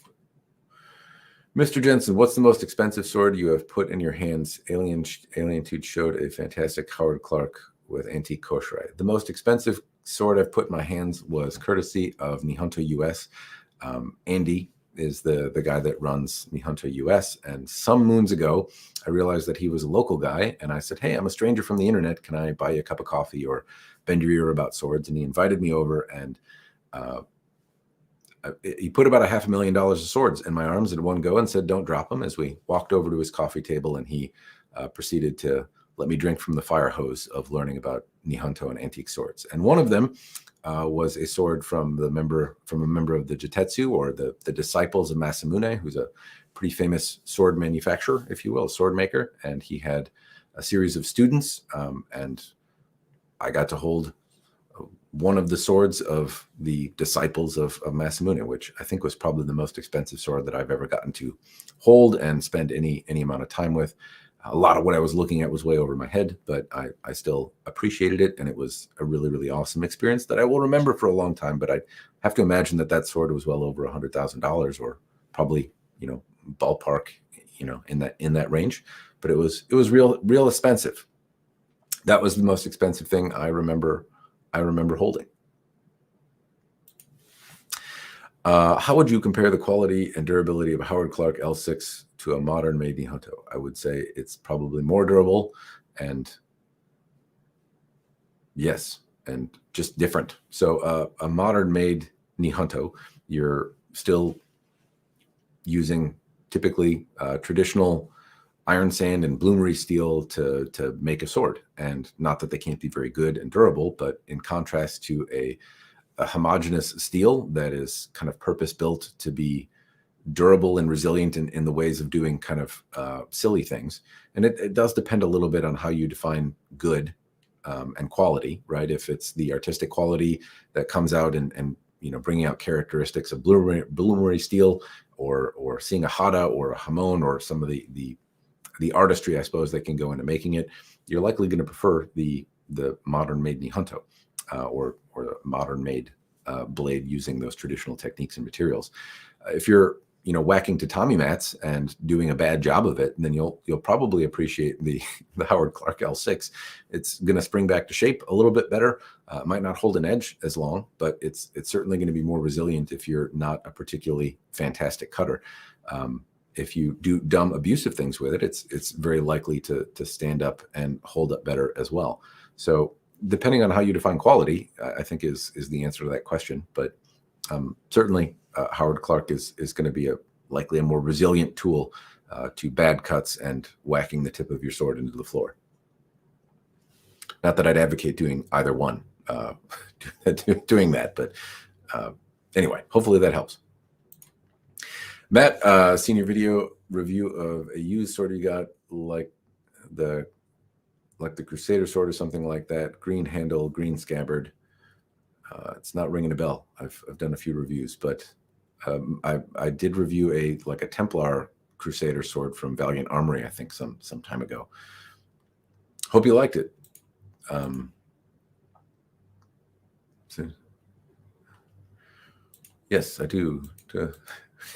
Mr. Jensen, what's the most expensive sword you have put in your hands? Alientude showed a fantastic Howard Clark with antique koshirai. The most expensive sword I've put in my hands was courtesy of Nihonto US. Andy is the guy that runs Nihonto US. And some moons ago, I realized that he was a local guy. And I said, hey, I'm a stranger from the internet. Can I buy you a cup of coffee or bend your ear about swords? And he invited me over, and he put about $500,000 of swords in my arms in one go and said, don't drop them, as we walked over to his coffee table, and he proceeded to let me drink from the fire hose of learning about Nihonto and antique swords. And one of them was a sword from a member of the Jitetsu, or the disciples of Masamune, who's a pretty famous sword manufacturer, if you will, a sword maker. And he had a series of students, and I got to hold one of the swords of the disciples of Masamune, which I think was probably the most expensive sword that I've ever gotten to hold and spend any amount of time with. A lot of what I was looking at was way over my head, but I still appreciated it, and it was a really, really awesome experience that I will remember for a long time. But I have to imagine that sword was well over $100,000, or probably, ballpark, in that range. But it was real expensive. That was the most expensive thing I remember holding. How would you compare the quality and durability of a Howard Clark L6 to a modern made Nihonto? I would say it's probably more durable, and yes, and just different. So a modern made Nihonto, you're still using typically traditional iron sand and bloomery steel to make a sword. And not that they can't be very good and durable, but in contrast to a homogeneous steel that is kind of purpose built to be durable and resilient in the ways of doing kind of silly things. And it does depend a little bit on how you define good and quality, right? If it's the artistic quality that comes out and bringing out characteristics of bloomery steel, or seeing a hada or a hamon, or some of the artistry, I suppose, that can go into making it, you're likely going to prefer the modern made Nihonto, or the modern made blade using those traditional techniques and materials. If you're whacking tatami mats and doing a bad job of it, then you'll probably appreciate the Howard Clark L6. It's going to spring back to shape a little bit better. It might not hold an edge as long, but it's certainly going to be more resilient if you're not a particularly fantastic cutter. If you do dumb, abusive things with it, it's very likely to stand up and hold up better as well. So depending on how you define quality, I think is the answer to that question. But Certainly, Howard Clark is going to be likely a more resilient tool to bad cuts and whacking the tip of your sword into the floor. Not that I'd advocate doing either one, doing that, but anyway, hopefully that helps. Matt, seen your video review of a used sword you got, like the Crusader sword or something like that, green handle, green scabbard. It's not ringing a bell. I've done a few reviews, but I did review a Templar Crusader sword from Valiant Armory, I think some time ago. Hope you liked it. So, yes, I do.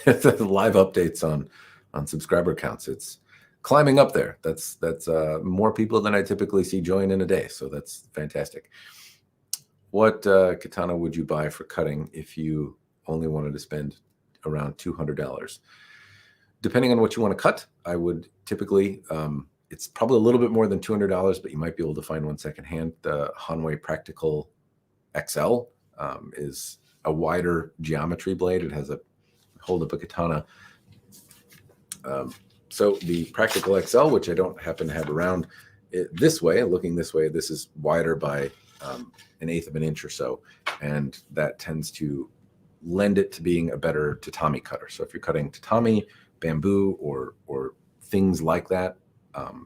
Live updates on subscriber counts. It's climbing up there. That's more people than I typically see join in a day. So that's fantastic. What katana would you buy for cutting if you only wanted to spend around $200? Depending on what you want to cut, I would typically, it's probably a little bit more than $200, but you might be able to find one secondhand. The Hanwei Practical XL is a wider geometry blade. It has a hold up a katana. So the Practical XL, which I don't happen to have around, this way, looking this way, this is wider by 1/8 of an inch or so, and that tends to lend it to being a better tatami cutter. So if you're cutting tatami, bamboo, or things like that,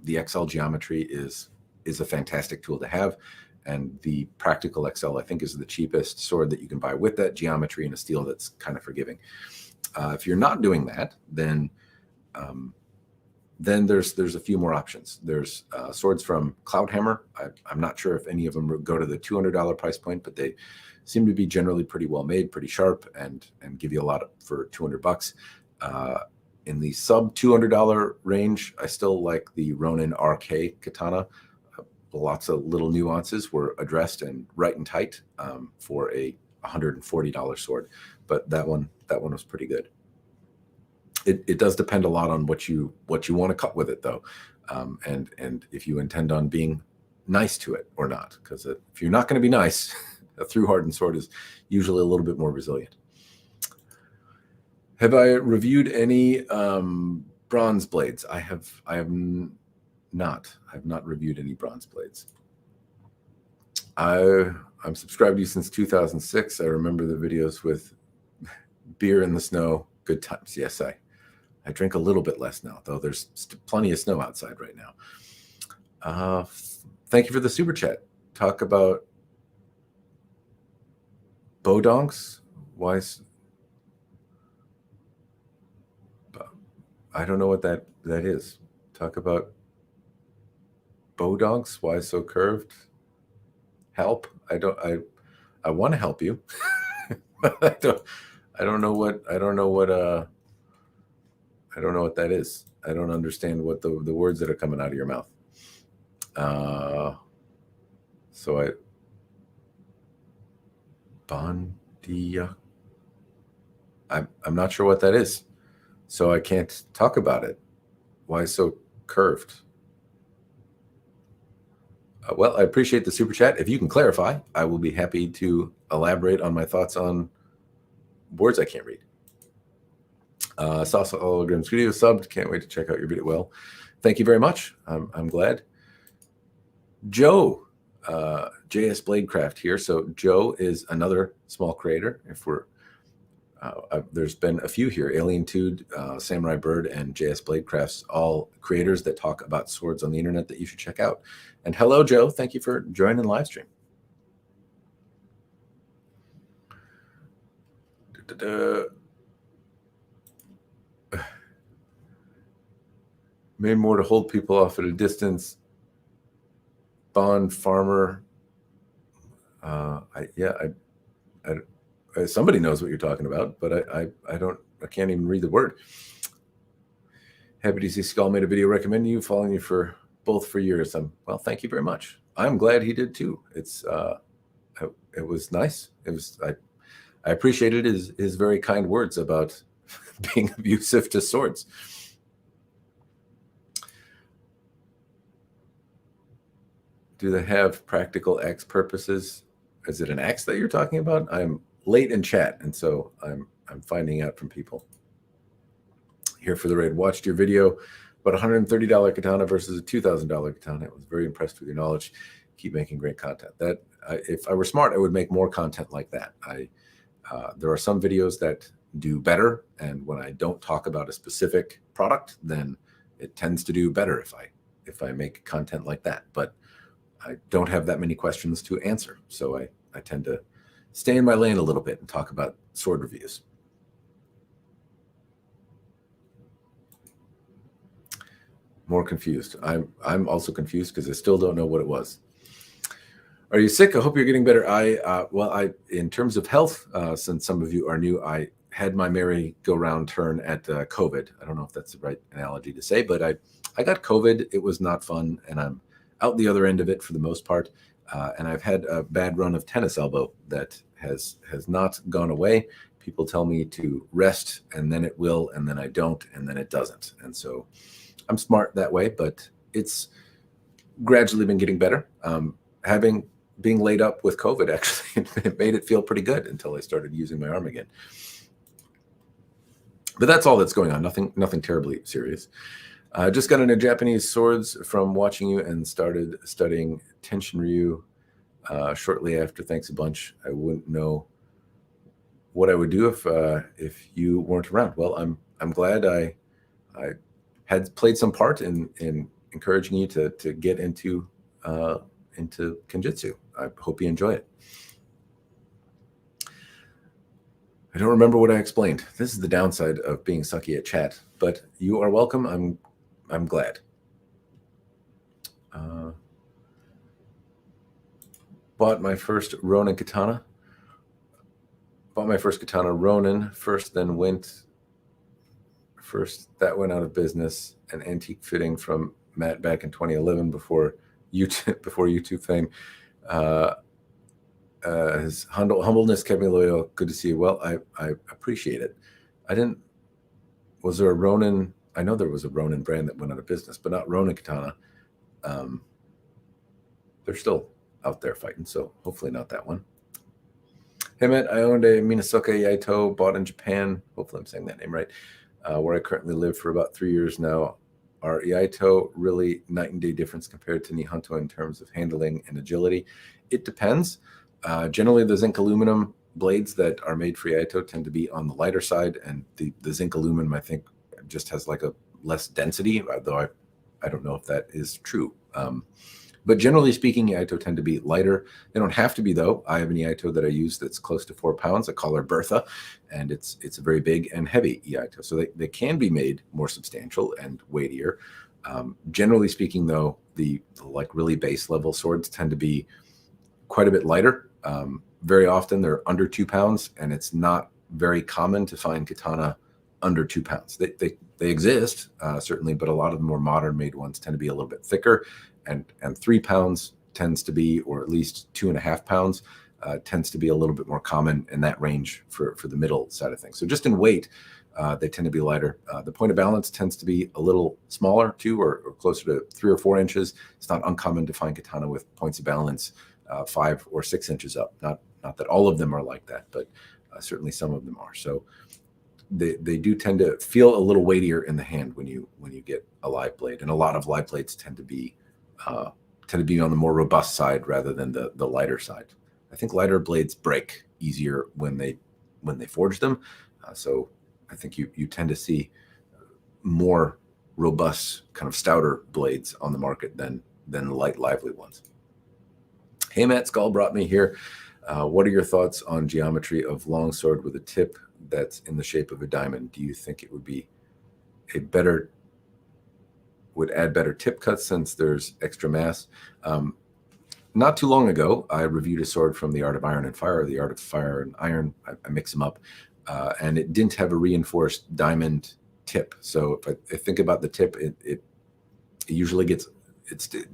the XL geometry is a fantastic tool to have. And the Practical XL, I think, is the cheapest sword that you can buy with that geometry and a steel that's kind of forgiving. If you're not doing that, then there's a few more options. There's swords from Cloudhammer. I'm not sure if any of them go to the $200 price point, but they seem to be generally pretty well made, pretty sharp, and give you a lot for $200. In the sub $200 range, I still like the Ronin RK katana. Lots of little nuances were addressed and right and tight for a $140 sword, but that one was pretty good. It does depend a lot on what you want to cut with it, though, and if you intend on being nice to it or not. Because if you're not going to be nice, a through-hardened sword is usually a little bit more resilient. Have I reviewed any bronze blades? I have not. I've not reviewed any bronze blades. I'm subscribed to you since 2006. I remember the videos with beer in the snow. Good times. Yes, I drink a little bit less now, though there's plenty of snow outside right now. Thank you for the super chat. Talk about bodonks. Why? I don't know what that is. Talk about bodonks. Why so curved? Help. I want to help you. I don't know what that is. I don't understand what the words that are coming out of your mouth. Bondia. I'm not sure what that is, so I can't talk about it. Why so curved? Well, I appreciate the super chat. If you can clarify, I will be happy to elaborate on my thoughts on words I can't read. Salsa Holograms video subbed. Can't wait to check out your video. Well, thank you very much. I'm glad. Joe, JS Bladecraft here. So Joe is another small creator. If we're there's been a few here: Alien Tude, Samurai Bird, and JS Bladecrafts, all creators that talk about swords on the internet that you should check out. And hello, Joe. Thank you for joining the live stream. Made more to hold people off at a distance. Bond Farmer. Somebody knows what you're talking about, but I can't even read the word. Happy to see Skall made a video recommending you, following you for years. Well, thank you very much. I'm glad he did too. It was nice. I appreciated his very kind words about being abusive to swords. Do they have practical axe purposes? Is it an axe that you're talking about? I'm late in chat, and so I'm finding out from people here for the raid. Watched your video about $130 katana versus a $2,000 katana. I was very impressed with your knowledge. Keep making great content. That if I were smart, I would make more content like that. There are some videos that do better, and when I don't talk about a specific product, then it tends to do better if I make content like that. But I don't have that many questions to answer, so I tend to stay in my lane a little bit and talk about sword reviews. More confused. I'm also confused because I still don't know what it was. Are you sick? I hope you're getting better. In terms of health, since some of you are new, I had my merry-go-round turn at COVID. I don't know if that's the right analogy to say, but I got COVID. It was not fun, and I'm out the other end of it for the most part. And I've had a bad run of tennis elbow that has not gone away. People tell me to rest, and then it will, and then I don't, and then it doesn't. And so I'm smart that way, but it's gradually been getting better. Being laid up with COVID, actually, it made it feel pretty good until I started using my arm again. But that's all that's going on. Nothing terribly serious. I just got into Japanese swords from watching you and started studying Tenshin Ryu shortly after. Thanks a bunch. I wouldn't know what I would do if you weren't around. Well, I'm glad I had played some part in encouraging you to get into Kenjutsu. I hope you enjoy it. I don't remember what I explained. This is the downside of being sucky at chat, but you are welcome. I'm glad. Bought my first Ronin katana. Bought my first katana Ronin first, then went that went out of business. An antique fitting from Matt back in 2011 before YouTube fame. His humbleness kept me loyal. Good to see you. Well, I appreciate it. Was there a Ronin? I know there was a Ronin brand that went out of business, but not Ronin katana. They're still out there fighting, so hopefully not that one. Hey, Matt, I owned a Minasoka Yaito, bought in Japan. Hopefully I'm saying that name right. Where I currently live for about 3 years now. Are Yaito really night and day difference compared to Nihonto in terms of handling and agility? It depends. Generally, the zinc aluminum blades that are made for Yaito tend to be on the lighter side, and the zinc aluminum, I think, just has like a less density, though I don't know if that is true. But generally speaking, Yaito tend to be lighter. They don't have to be, though. I have an Yaito that I use that's close to 4 pounds. I call her Bertha, and it's a very big and heavy Yaito. So they can be made more substantial and weightier. Generally speaking, though, the like really base level swords tend to be quite a bit lighter. Very often they're under 2 pounds, and it's not very common to find katana under 2 pounds. They exist, certainly, but a lot of the more modern made ones tend to be a little bit thicker. And 3 pounds tends to be, or at least 2.5 pounds, tends to be a little bit more common in that range for the middle side of things. So just in weight, they tend to be lighter. The point of balance tends to be a little smaller too, or closer to 3 or 4 inches. It's not uncommon to find katana with points of balance 5 or 6 inches up. Not that all of them are like that, but certainly some of them are. So they do tend to feel a little weightier in the hand when you get a live blade, and a lot of live blades tend to be on the more robust side rather than the lighter side. I think lighter blades break easier when they forge them. So I think you tend to see more robust, kind of stouter blades on the market than light, lively ones. Hey, Matt, Skall brought me here. What are your thoughts on geometry of longsword with a tip that's in the shape of a diamond? Do you think it would add better tip cuts since there's extra mass? Not too long ago, I reviewed a sword from the Art of Iron and Fire, the Art of Fire and Iron. I mix them up, and it didn't have a reinforced diamond tip. So if I think about the tip, it usually it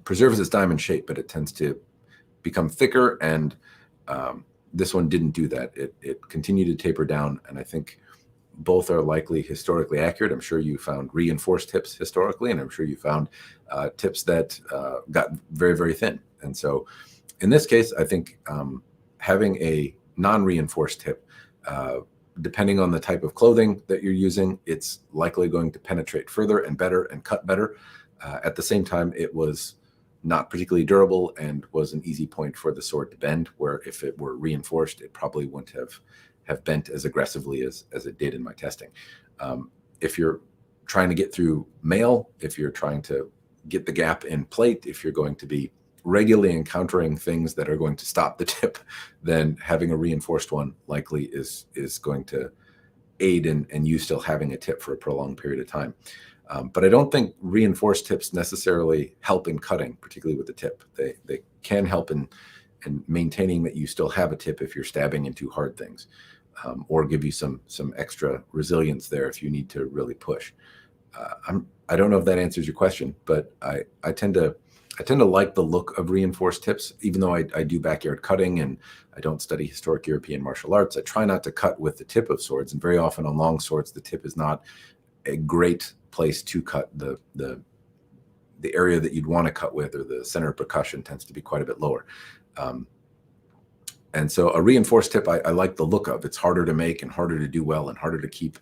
preserves its diamond shape, but it tends to become thicker, and this one didn't do that. It continued to taper down, and I think both are likely historically accurate. I'm sure you found reinforced tips historically, and I'm sure you found tips that got very, very thin. And so in this case, I think having a non-reinforced tip, depending on the type of clothing that you're using, it's likely going to penetrate further and better and cut better. At the same time, it was not particularly durable and was an easy point for the sword to bend, where if it were reinforced, it probably wouldn't have bent as aggressively as it did in my testing. If you're trying to get through mail, if you're trying to get the gap in plate, if you're going to be regularly encountering things that are going to stop the tip, then having a reinforced one likely is going to aid in you still having a tip for a prolonged period of time. But I don't think reinforced tips necessarily help in cutting, particularly with the tip. They can help in maintaining that you still have a tip if you're stabbing into hard things, or give you some extra resilience there if you need to really push. I don't know if that answers your question, but I tend to like the look of reinforced tips, even though I do backyard cutting and I don't study historic European martial arts. I try not to cut with the tip of swords, and very often on long swords, the tip is not a great place to cut. The area that you'd want to cut with, or the center of percussion, tends to be quite a bit lower. And so a reinforced tip, I like the look of. It's harder to make and harder to do well and harder to keep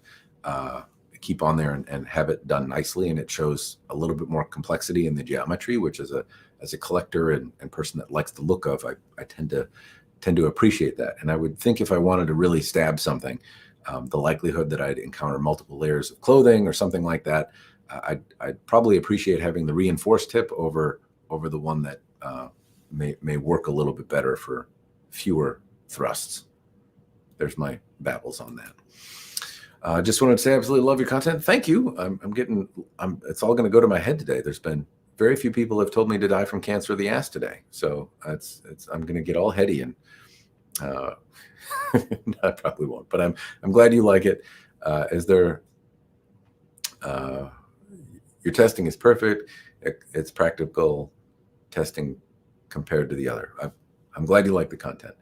on there and have it done nicely. And it shows a little bit more complexity in the geometry, which as a collector and person that likes the look of, I tend to appreciate that. And I would think if I wanted to really stab something, the likelihood that I'd encounter multiple layers of clothing or something like that, I'd probably appreciate having the reinforced tip over the one that may work a little bit better for fewer thrusts. There's my babbles on that. Just wanted to say I absolutely love your content. Thank you. It's all going to go to my head today. There's been very few people have told me to die from cancer of the ass today. So I'm going to get all heady and I probably won't, but I'm glad you like it. Your testing is perfect. It's practical testing compared to the other. I'm glad you like the content.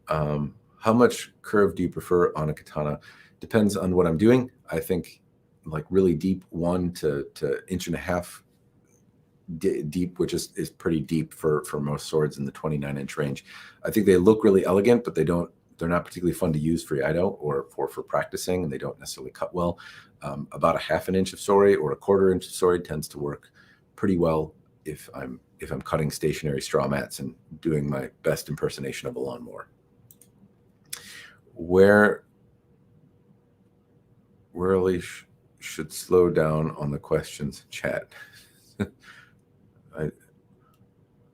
How much curve do you prefer on a katana? Depends on what I'm doing. I think like really deep, 1 to 1.5 inches deep, which is pretty deep for most swords in the 29-inch range. I think they look really elegant, but they're not particularly fun to use for Iaido or for practicing, and they don't necessarily cut well. About 1/2 inch of sori or 1/4 inch of sori tends to work pretty well if I'm cutting stationary straw mats and doing my best impersonation of a lawnmower. Where really should slow down on the questions chat.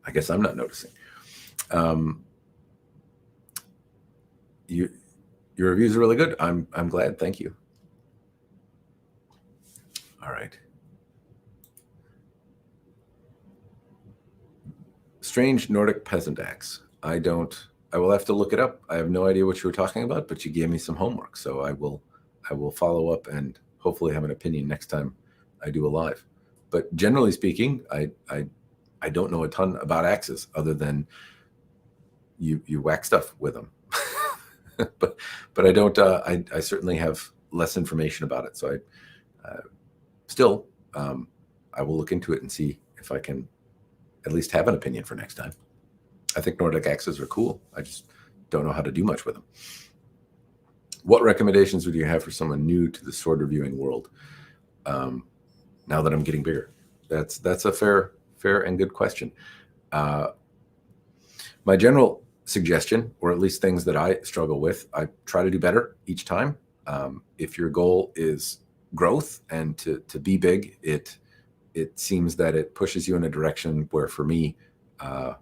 I guess I'm not noticing. Your reviews are really good. I'm glad. Thank you. All right. Strange Nordic peasant axe. I will have to look it up. I have no idea what you were talking about, but you gave me some homework, so I will follow up and hopefully have an opinion next time I do a live. But generally speaking, I don't know a ton about axes other than you whack stuff with them. but I don't. I certainly have less information about it. So I will look into it and see if I can at least have an opinion for next time. I think Nordic axes are cool. I just don't know how to do much with them. What recommendations would you have for someone new to the sword reviewing world? Now that I'm getting bigger, that's a fair and good question. My general suggestion, or at least things that I struggle with, I try to do better each time. If your goal is growth and to be big, it seems that it pushes you in a direction where, for me, I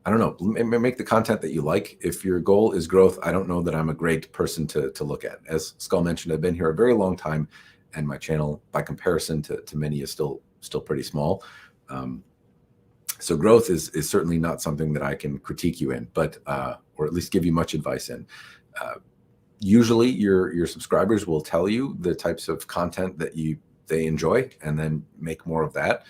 don't know, make the content that you like. If your goal is growth, I don't know that I'm a great person to look at. As Skall mentioned, I've been here a very long time, and my channel, by comparison to many, is still pretty small. So growth is certainly not something that I can critique you in, but or at least give you much advice in. Usually, your subscribers will tell you the types of content that they enjoy, and then make more of that.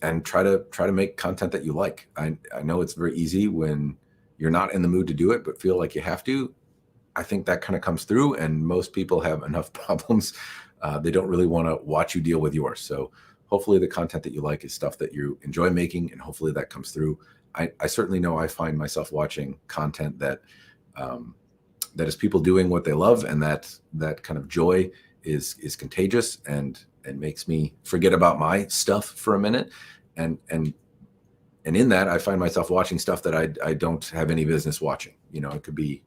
And try to make content that you like. I know it's very easy when you're not in the mood to do it, but feel like you have to. I think that kind of comes through, and most people have enough problems. They don't really want to watch you deal with yours. So hopefully the content that you like is stuff that you enjoy making, and hopefully that comes through. I certainly know I find myself watching content that that is people doing what they love, and that kind of joy is contagious, and makes me forget about my stuff for a minute, and in that I find myself watching stuff that I don't have any business watching. You know, it could be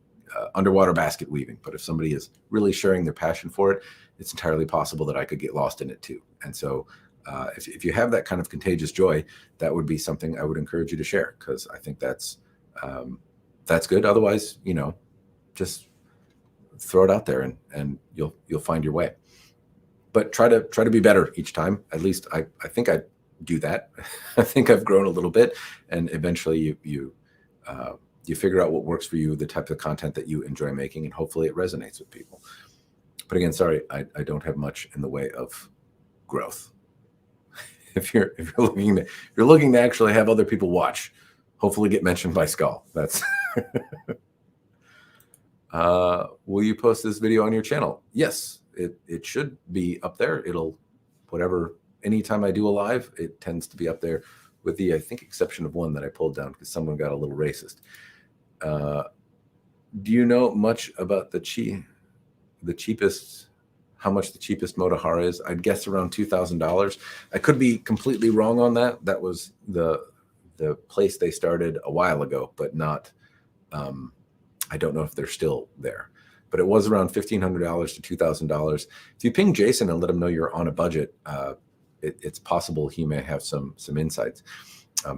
underwater basket weaving, but if somebody is really sharing their passion for it, it's entirely possible that I could get lost in it too. And so if you have that kind of contagious joy, that would be something I would encourage you to share, because I think that's good. Otherwise, you know, just throw it out there, and you'll find your way. But try to be better each time. At least I think I do that. I think I've grown a little bit, and eventually you figure out what works for you, the type of content that you enjoy making, and hopefully it resonates with people. But again, sorry, I don't have much in the way of growth. If you're looking to actually have other people watch, hopefully get mentioned by Skall. That's will you post this video on your channel? Yes, it should be up there. It'll anytime I do a live, it tends to be up there, with the, I think, exception of one that I pulled down because someone got a little racist. Do you know much about the cheapest, how much the cheapest Motohara is? I'd guess around $2,000. I could be completely wrong on that. That was the place they started a while ago, but not, I don't know if they're still there, but it was around $1,500 to $2,000. If you ping Jason and let him know you're on a budget, it's possible he may have some insights.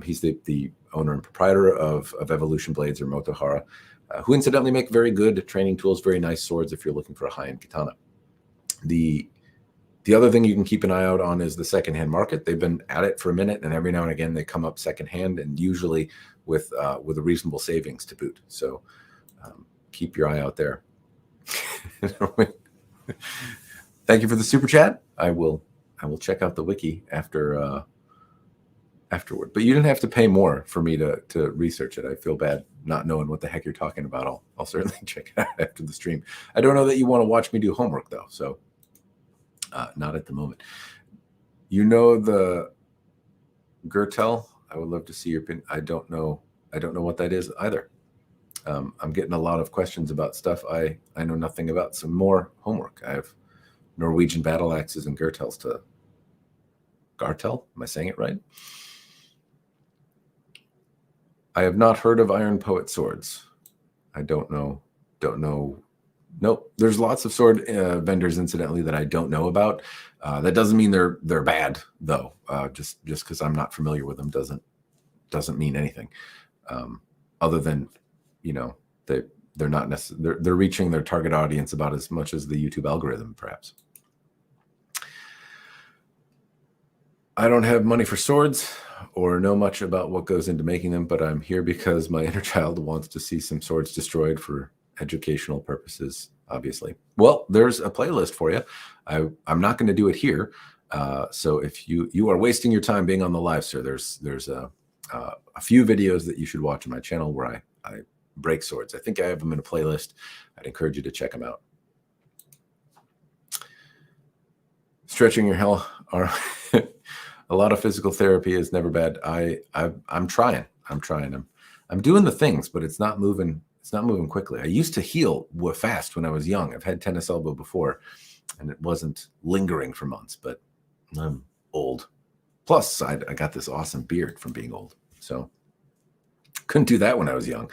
He's the owner and proprietor of Evolution Blades, or Motohara, who incidentally make very good training tools, very nice swords if you're looking for a high-end katana. The other thing you can keep an eye out on is the secondhand market. They've been at it for a minute, and every now and again they come up secondhand, and usually with a reasonable savings to boot. So keep your eye out there. Thank you for the super chat. I will check out the wiki afterward. But you didn't have to pay more for me to research it. I feel bad not knowing what the heck you're talking about. I'll certainly check it out after the stream. I don't know that you want to watch me do homework though, so not at the moment. You know the Gürtel? I would love to see your opinion. I don't know what that is either. I'm getting a lot of questions about stuff I know nothing about. Some more homework. I have Norwegian battle axes and Gürtels to Gartel. Am I saying it right? I have not heard of Iron Poet swords. I don't know. Nope. There's lots of sword vendors, incidentally, that I don't know about. That doesn't mean they're bad, though. Just because I'm not familiar with them doesn't mean anything. Other than, you know, they're not necessarily, they're reaching their target audience about as much as the YouTube algorithm, perhaps. I don't have money for swords or know much about what goes into making them, but I'm here because my inner child wants to see some swords destroyed for educational purposes, obviously. Well, there's a playlist for you. I'm not going to do it here. So if you are wasting your time being on the live, sir, there's a few videos that you should watch on my channel where I break swords. I think I have them in a playlist. I'd encourage you to check them out. Stretching your hell are a lot of physical therapy is never bad. I'm trying. I'm doing the things, but it's not moving. It's not moving quickly. I used to heal fast when I was young. I've had tennis elbow before, and it wasn't lingering for months. But I'm old. Plus, I got this awesome beard from being old, so couldn't do that when I was young.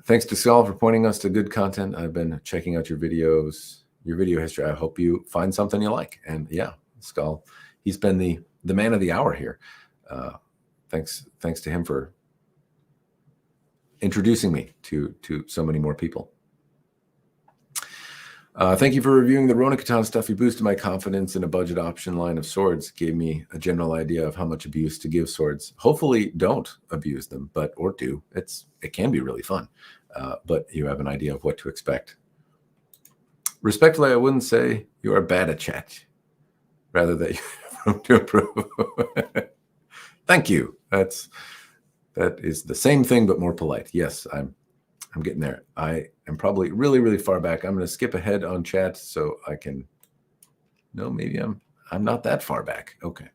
Thanks to Skall for pointing us to good content. I've been checking out your videos, your video history. I hope you find something you like. And yeah, Skall, he's been the man of the hour here. Thanks to him for introducing me to so many more people. Thank you for reviewing the Rona Katana stuff. You boosted my confidence in a budget option line of swords. Gave me a general idea of how much abuse to give swords. Hopefully don't abuse them, or do. It can be really fun, but you have an idea of what to expect. Respectfully, I wouldn't say you are bad at chat. Rather that you have room to improve. Thank you. That is the same thing, but more polite. Yes, I'm getting there. I am probably really, really far back. I'm going to skip ahead on chat so I can. No, maybe I'm not that far back. Okay.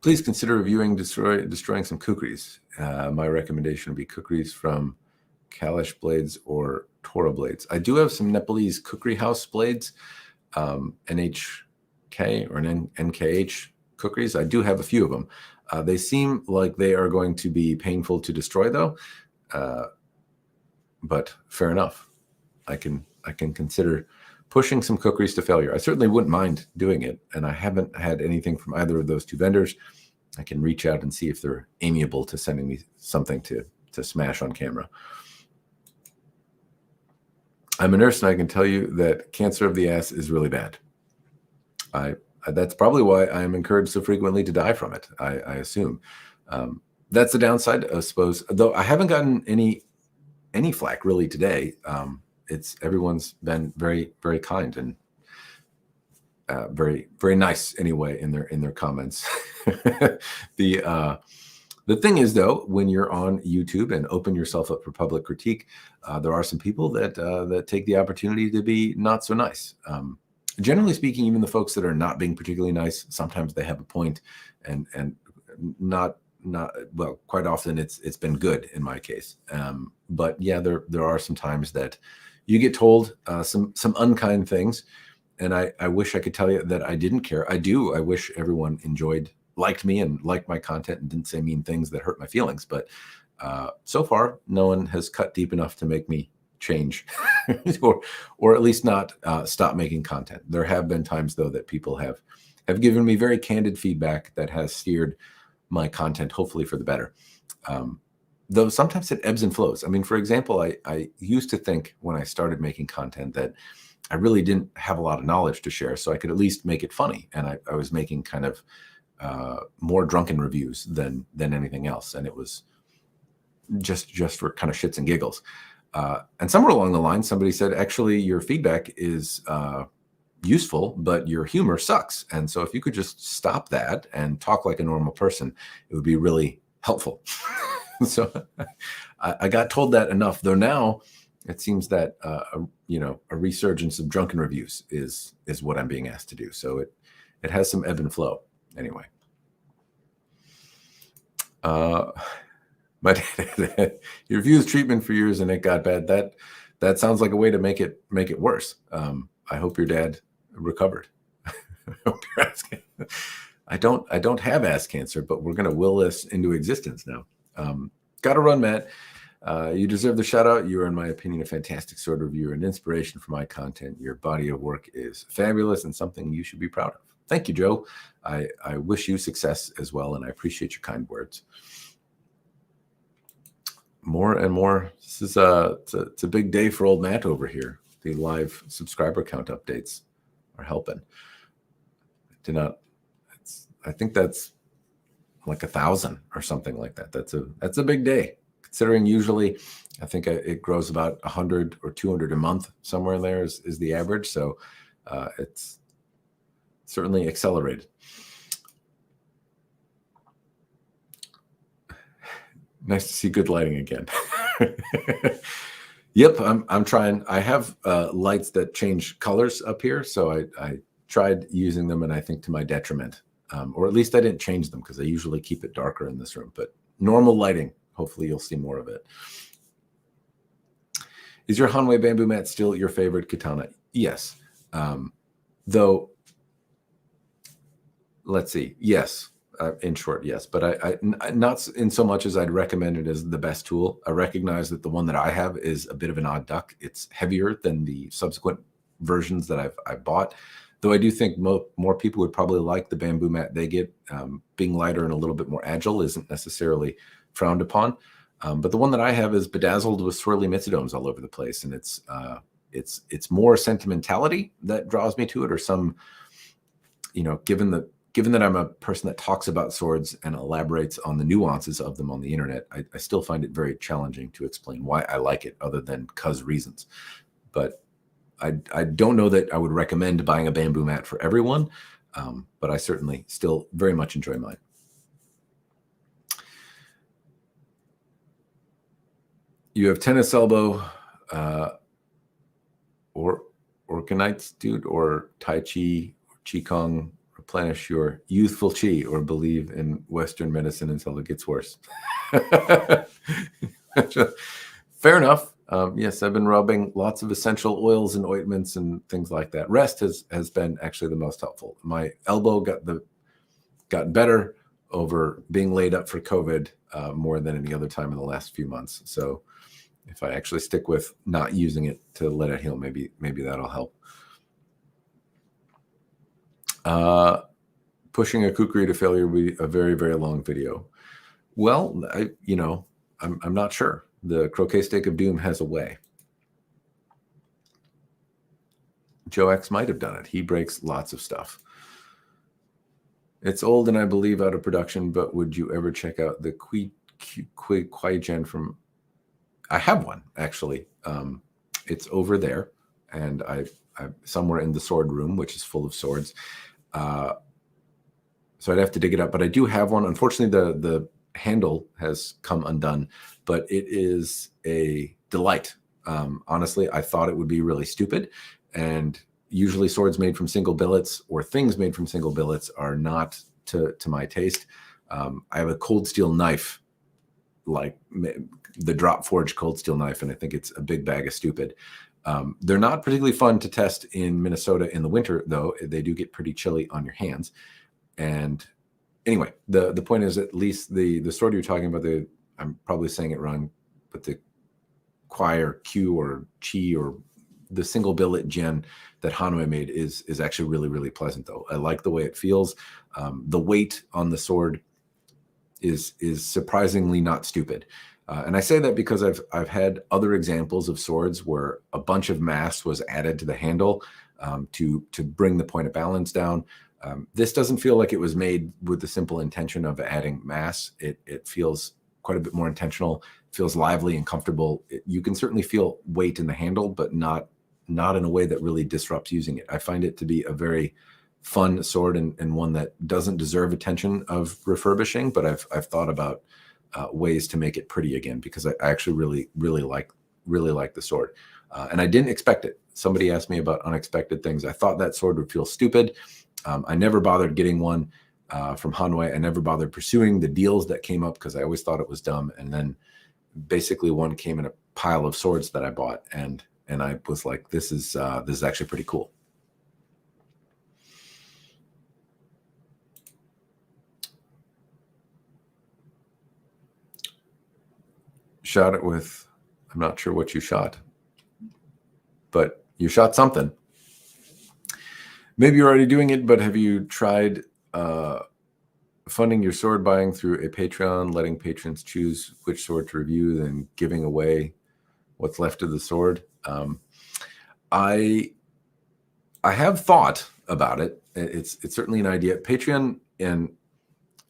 Please consider reviewing destroying some kukris. My recommendation would be kukris from Kalash blades or Tora blades. I do have some Nepalese kukri house blades, NHK or NKH kukris. I do have a few of them. They seem like they are going to be painful to destroy, though. But fair enough. I can consider pushing some kukris to failure. I certainly wouldn't mind doing it, and I haven't had anything from either of those two vendors. I can reach out and see if they're amiable to sending me something to smash on camera. I'm a nurse, and I can tell you that cancer of the ass is really bad. That's probably why I am encouraged so frequently to die from it, I assume. That's the downside, I suppose, though I haven't gotten any flack really today. Everyone's been very, very kind and very, very nice anyway in their comments. The thing is, though, when you're on YouTube and open yourself up for public critique, there are some people that take the opportunity to be not so nice. Generally speaking, even the folks that are not being particularly nice, sometimes they have a point, and not well. Quite often, it's been good in my case. But yeah, there are some times that you get told some unkind things, and I wish I could tell you that I didn't care. I do. I wish everyone liked me and liked my content and didn't say mean things that hurt my feelings. But so far, no one has cut deep enough to make me change or at least not stop making content. There have been times, though, that people have given me very candid feedback that has steered my content, hopefully for the better. Though sometimes it ebbs and flows. I mean, for example, I used to think when I started making content that I really didn't have a lot of knowledge to share, so I could at least make it funny. And I was making kind of more drunken reviews than anything else, and it was just for kind of shits and giggles. And somewhere along the line, somebody said, "Actually, your feedback is useful, but your humor sucks. And so if you could just stop that and talk like a normal person, it would be really helpful." So I got told that enough. Though now it seems that a resurgence of drunken reviews is what I'm being asked to do. So it has some ebb and flow. Anyway, but he refused treatment for years and it got bad. That sounds like a way to make it worse. I hope your dad recovered. I hope you're asking. I don't have ass cancer, but we're gonna will this into existence now. Gotta run, Matt. You deserve the shout out. You are, in my opinion, a fantastic sword reviewer and inspiration for my content. Your body of work is fabulous and something you should be proud of. Thank you, Joe. I wish you success as well, and I appreciate your kind words. More and more. This is it's a big day for old Matt over here. The live subscriber count updates are helping. I think that's like 1,000 or something like that. That's a big day, considering usually I think it grows about 100 or 200 a month. Somewhere in there is the average. So it's certainly accelerated. Nice to see good lighting again. Yep, I'm trying. I have lights that change colors up here, so I tried using them, and I think to my detriment, or at least I didn't change them because I usually keep it darker in this room. But normal lighting, hopefully you'll see more of it. Is your Hanwei bamboo mat still your favorite katana? Yes, though. Let's see. Yes. In short, yes, but I not in so much as I'd recommend it as the best tool. I recognize that the one that I have is a bit of an odd duck. It's heavier than the subsequent versions that I've bought, though I do think more people would probably like the bamboo mat they get. Being lighter and a little bit more agile isn't necessarily frowned upon, but the one that I have is bedazzled with swirly mitsudomes all over the place, and it's more sentimentality that draws me to it, or some, given that I'm a person that talks about swords and elaborates on the nuances of them on the internet, I still find it very challenging to explain why I like it other than cause reasons. But I don't know that I would recommend buying a bamboo mat for everyone, but I certainly still very much enjoy mine. You have tennis elbow, or orgonites, dude, or Tai Chi, or Qigong, replenish your youthful chi or believe in Western medicine until it gets worse. Fair enough. Yes, I've been rubbing lots of essential oils and ointments and things like that. Rest has been actually the most helpful. My elbow got better over being laid up for COVID more than any other time in the last few months. So if I actually stick with not using it to let it heal, maybe that'll help. Pushing a kukri to failure would be a very, very long video. Well, I'm not sure. The croquet stick of doom has a way. Joe X might have done it. He breaks lots of stuff. It's old and I believe out of production, but would you ever check out the Kwai-Gen from... I have one, actually. It's over there, and I'm somewhere in the sword room, which is full of swords. So I'd have to dig it up, but I do have one. Unfortunately, the handle has come undone, but it is a delight. Honestly, I thought it would be really stupid, and usually swords made from single billets or things made from single billets are not to my taste. I have a cold steel knife, like the drop forge cold steel knife, and I think it's a big bag of stupid. They're not particularly fun to test in Minnesota in the winter, though. They do get pretty chilly on your hands. And anyway, the point is, at least the sword you're talking about, I'm probably saying it wrong, but the Kwai or Q or Chi or the single billet gen that Hanwei made is actually really, really pleasant, though. I like the way it feels. The weight on the sword is surprisingly not stupid. And I say that because I've had other examples of swords where a bunch of mass was added to the handle to bring the point of balance down. This doesn't feel like it was made with the simple intention of adding mass. It feels quite a bit more intentional. It feels lively and comfortable. You can certainly feel weight in the handle, but not in a way that really disrupts using it. I find it to be a very fun sword and one that doesn't deserve attention of refurbishing, but I've thought about ways to make it pretty again, because I actually really like the sword. And I didn't expect it. Somebody asked me about unexpected things. I thought that sword would feel stupid. I never bothered getting one from Hanwei. I never bothered pursuing the deals that came up because I always thought it was dumb. And then basically one came in a pile of swords that I bought, and I was like, this is actually pretty cool. Shot it with, I'm not sure what you shot, but you shot something. Maybe you're already doing it, but have you tried funding your sword buying through a Patreon, letting patrons choose which sword to review, then giving away what's left of the sword? I have thought about it. It's certainly an idea. Patreon, and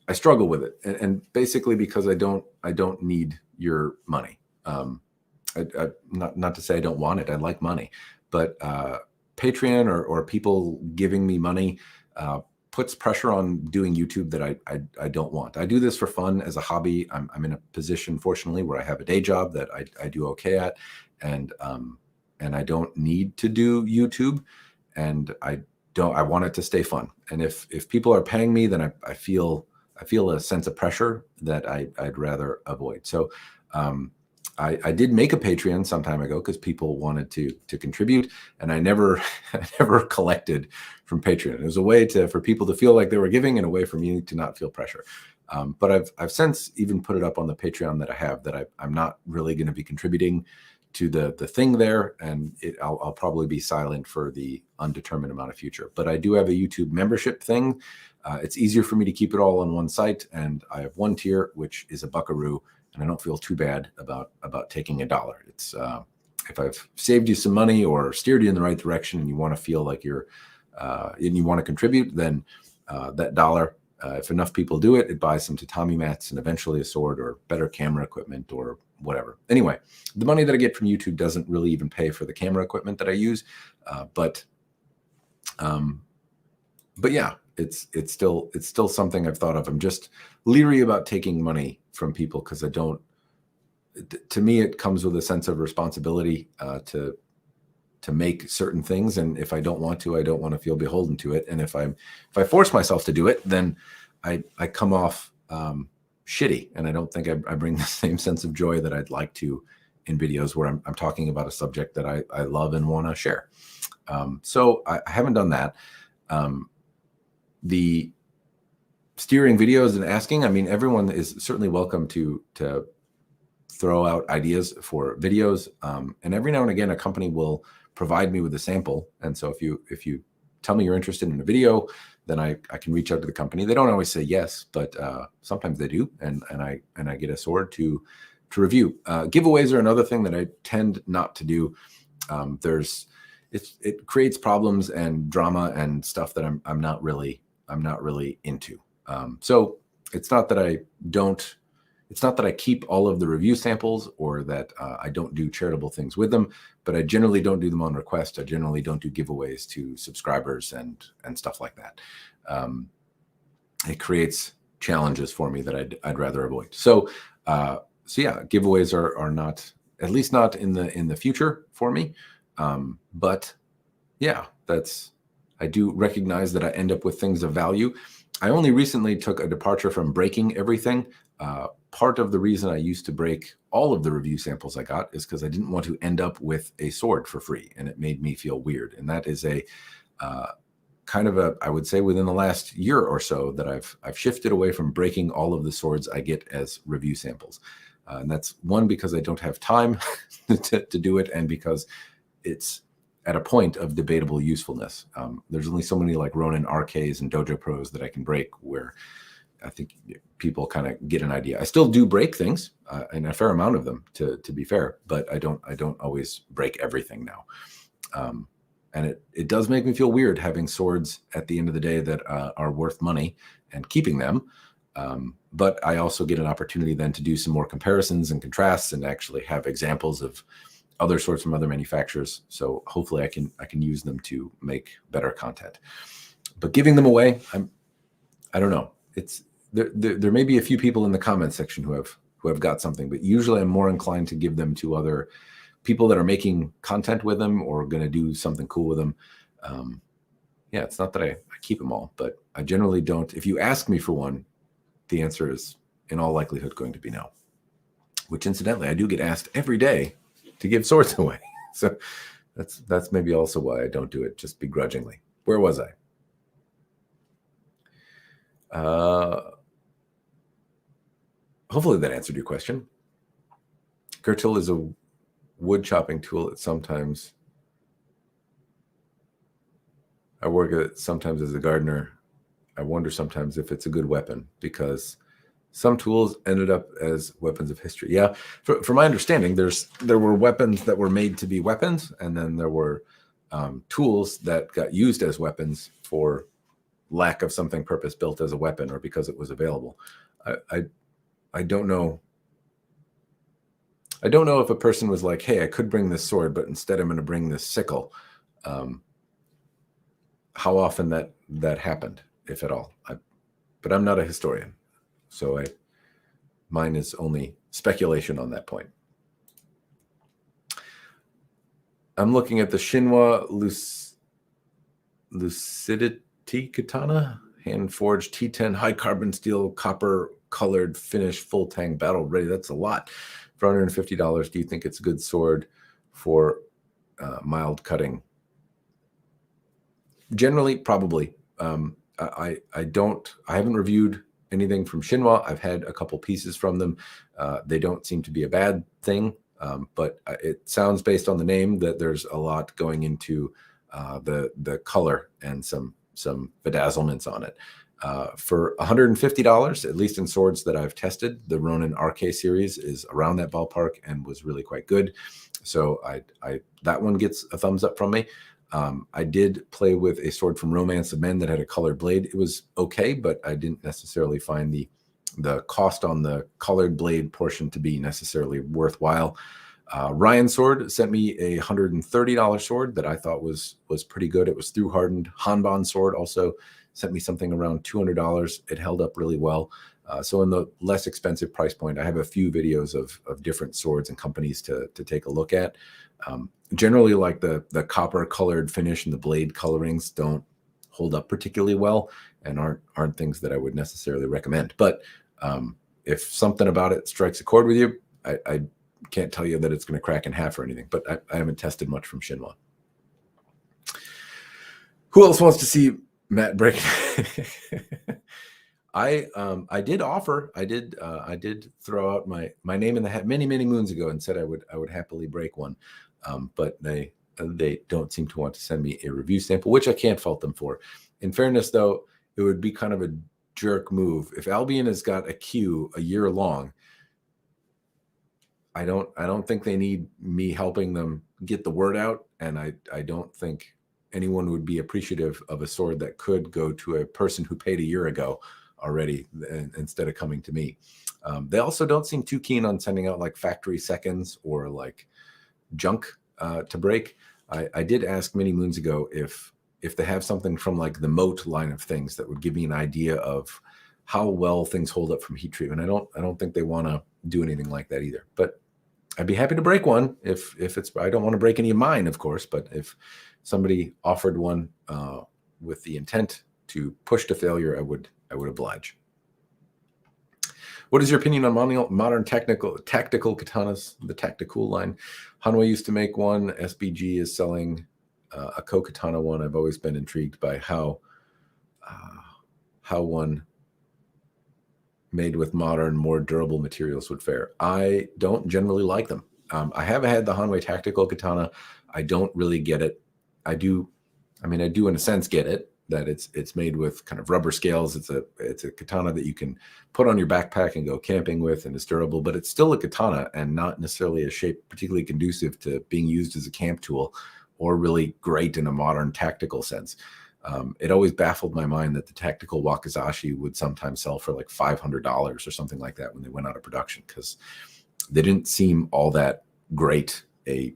I struggle with it, and basically because I don't need your money. Not to say I don't want it. I like money, but Patreon or people giving me money puts pressure on doing YouTube that I don't want. I do this for fun as a hobby. I'm in a position, fortunately, where I have a day job that I do okay at, and I don't need to do YouTube, and I want it to stay fun. And if people are paying me, then I feel a sense of pressure that I'd rather avoid. So I did make a Patreon some time ago because people wanted to contribute, and I never collected from Patreon. It was a way for people to feel like they were giving, and a way for me to not feel pressure. But I've since even put it up on the Patreon that I have, that I'm not really going to be contributing to the thing there, and I'll probably be silent for the undetermined amount of future. But I do have a YouTube membership thing. It's easier for me to keep it all on one site, and I have one tier, which is a buckaroo, and I don't feel too bad about taking $1. It's if I've saved you some money or steered you in the right direction, and you want to feel like you're and you want to contribute, then that $1, if enough people do it, it buys some tatami mats and eventually a sword or better camera equipment or whatever. Anyway, the money that I get from YouTube doesn't really even pay for the camera equipment that I use, but yeah, it's still something I've thought of. I'm just leery about taking money from people because to me, it comes with a sense of responsibility to make certain things, and if I don't want to, I don't want to feel beholden to it. And if I force myself to do it, then I come off shitty, and I don't think I bring the same sense of joy that I'd like to in videos where I'm talking about a subject that I love and want to share. So I haven't done that. The steering videos and asking, I mean, everyone is certainly welcome to throw out ideas for videos. And every now and again, a company will provide me with a sample. And so if you tell me you're interested in a video, then I can reach out to the company. They don't always say yes, but sometimes they do. And I get a sword to review. Giveaways are another thing that I tend not to do. It creates problems and drama and stuff that I'm not really into. So it's not that I keep all of the review samples, or that I don't do charitable things with them, but I generally don't do them on request. I generally don't do giveaways to subscribers and stuff like that. It creates challenges for me that I'd rather avoid. So yeah, giveaways are not, at least not in the future for me. But yeah, I do recognize that I end up with things of value. I only recently took a departure from breaking everything. Part of the reason I used to break all of the review samples I got is because I didn't want to end up with a sword for free, and it made me feel weird. And that is a kind of I would say within the last year or so that I've shifted away from breaking all of the swords I get as review samples. And that's one, because I don't have time to do it, and because it's at a point of debatable usefulness. There's only so many like Ronin RKs and Dojo Pros that I can break, where I think people kind of get an idea. I still do break things, and a fair amount of them, to be fair, but I don't always break everything now. And it does make me feel weird having swords at the end of the day that are worth money and keeping them. But I also get an opportunity then to do some more comparisons and contrasts, and actually have examples of other swords from other manufacturers. So hopefully I can use them to make better content. But giving them away, I don't know. It's there may be a few people in the comments section who have got something, but usually I'm more inclined to give them to other people that are making content with them or going to do something cool with them. Yeah, it's not that I keep them all, but I generally don't. If you ask me for one, the answer is in all likelihood going to be no. Which incidentally, I do get asked every day to give swords away. So that's maybe also why I don't do it, just begrudgingly. Where was I? Hopefully that answered your question. Gertil is a wood chopping tool that sometimes I work at, sometimes as a gardener. I wonder sometimes if it's a good weapon, because some tools ended up as weapons of history. Yeah, from my understanding, there were weapons that were made to be weapons, and then there were tools that got used as weapons for lack of something purpose-built as a weapon, or because it was available. I don't know. I don't know if a person was like, hey, I could bring this sword, but instead I'm going to bring this sickle. How often that happened, if at all. But I'm not a historian. So mine is only speculation on that point. I'm looking at the Shinwa Lucidity Katana, hand-forged T10 high carbon steel, copper colored finish, full tang, battle ready. That's a lot for $150. Do you think it's a good sword for mild cutting? Generally, probably. I haven't reviewed anything from Shinwa. I've had a couple pieces from them. They don't seem to be a bad thing, but it sounds, based on the name, that there's a lot going into the color and some bedazzlements on it. For $150, at least in swords that I've tested, the Ronin RK series is around that ballpark and was really quite good. So that one gets a thumbs up from me. I did play with a sword from Romance of Men that had a colored blade. It was okay, but I didn't necessarily find the cost on the colored blade portion to be necessarily worthwhile. Ryan Sword sent me a $130 sword that I thought was pretty good. It was through hardened. Hanban Sword also sent me something around $200. It held up really well. So in the less expensive price point, I have a few videos of different swords and companies to take a look at. Generally, like the copper colored finish and the blade colorings don't hold up particularly well and aren't things that I would necessarily recommend. But if something about it strikes a chord with you, I can't tell you that it's going to crack in half or anything, but I haven't tested much from Shinwa. Who else wants to see Matt break? I did throw out my name in the hat many moons ago and said I would happily break one, but they don't seem to want to send me a review sample, which I can't fault them for. In fairness, though, it would be kind of a jerk move if Albion has got a queue a year long. I don't think they need me helping them get the word out, and I don't think anyone would be appreciative of a sword that could go to a person who paid a year ago already instead of coming to me. They also don't seem too keen on sending out like factory seconds or like junk to break. I did ask many moons ago if they have something from like the Moat line of things that would give me an idea of how well things hold up from heat treatment. I don't think they want to do anything like that either, but I'd be happy to break one if it's, I don't want to break any of mine, of course, but if somebody offered one with the intent to push to failure, I would oblige. What is your opinion on modern tactical katanas, the Tactical line? Hanwei used to make one. SBG is selling a katana one. I've always been intrigued by how one made with modern, more durable materials would fare. I don't generally like them. I have had the Hanwei Tactical Katana. I don't really get it. I do in a sense get it, that it's made with kind of rubber scales. It's a katana that you can put on your backpack and go camping with, and it's durable, but it's still a katana and not necessarily a shape particularly conducive to being used as a camp tool or really great in a modern tactical sense. It always baffled my mind that the tactical wakizashi would sometimes sell for like $500 or something like that when they went out of production, because they didn't seem all that great a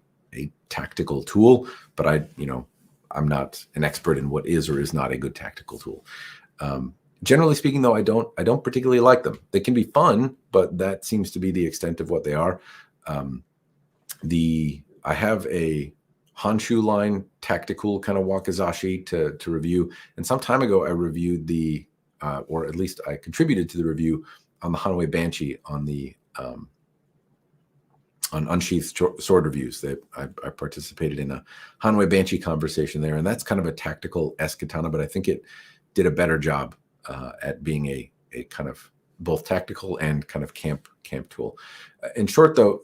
tactical tool. But I'm not an expert in what is or is not a good tactical tool. Generally speaking, though, I don't particularly like them. They can be fun, but that seems to be the extent of what they are. I have a Honshu line tactical kind of wakizashi to review, and some time ago I reviewed or at least I contributed to the review on the Hanwei Banshee on the on Unsheathed Sword Reviews. I participated in a Hanwei Banshee conversation there, and that's kind of a tactical katana, but I think it did a better job at being a kind of both tactical and kind of camp tool. In short, though,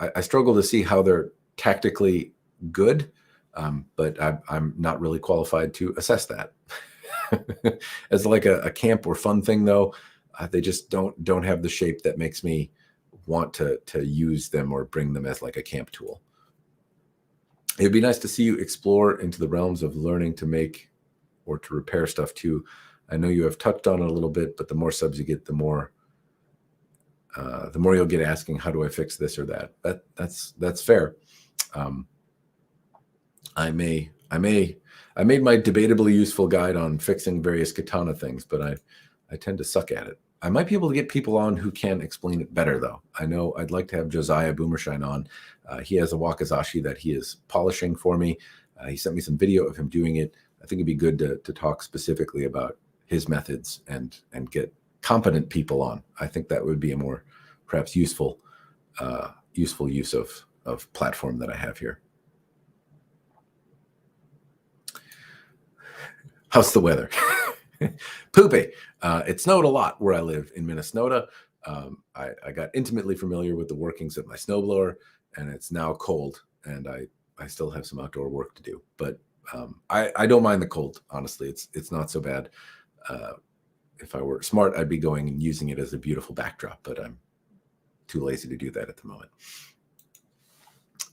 I struggle to see how they're tactically good, but I'm not really qualified to assess that. As like a camp or fun thing, though, they just don't have the shape that makes me want to use them or bring them as like a camp tool. It'd be nice to see you explore into the realms of learning to make or to repair stuff too. I know you have touched on it a little bit, but the more subs you get, the more you'll get asking, how do I fix this or that? That's fair. I made my debatably useful guide on fixing various katana things, but I tend to suck at it. I might be able to get people on who can explain it better, though. I know I'd like to have Josiah Boomershine on. He has a wakizashi that he is polishing for me. He sent me some video of him doing it. I think it'd be good to talk specifically about his methods and get competent people on. I think that would be a more perhaps useful use of platform that I have here. How's the weather? Poopy. It snowed a lot where I live in Minnesota. I got intimately familiar with the workings of my snowblower, and it's now cold, and I still have some outdoor work to do. But I don't mind the cold, honestly. It's not so bad. If I were smart, I'd be going and using it as a beautiful backdrop, but I'm too lazy to do that at the moment.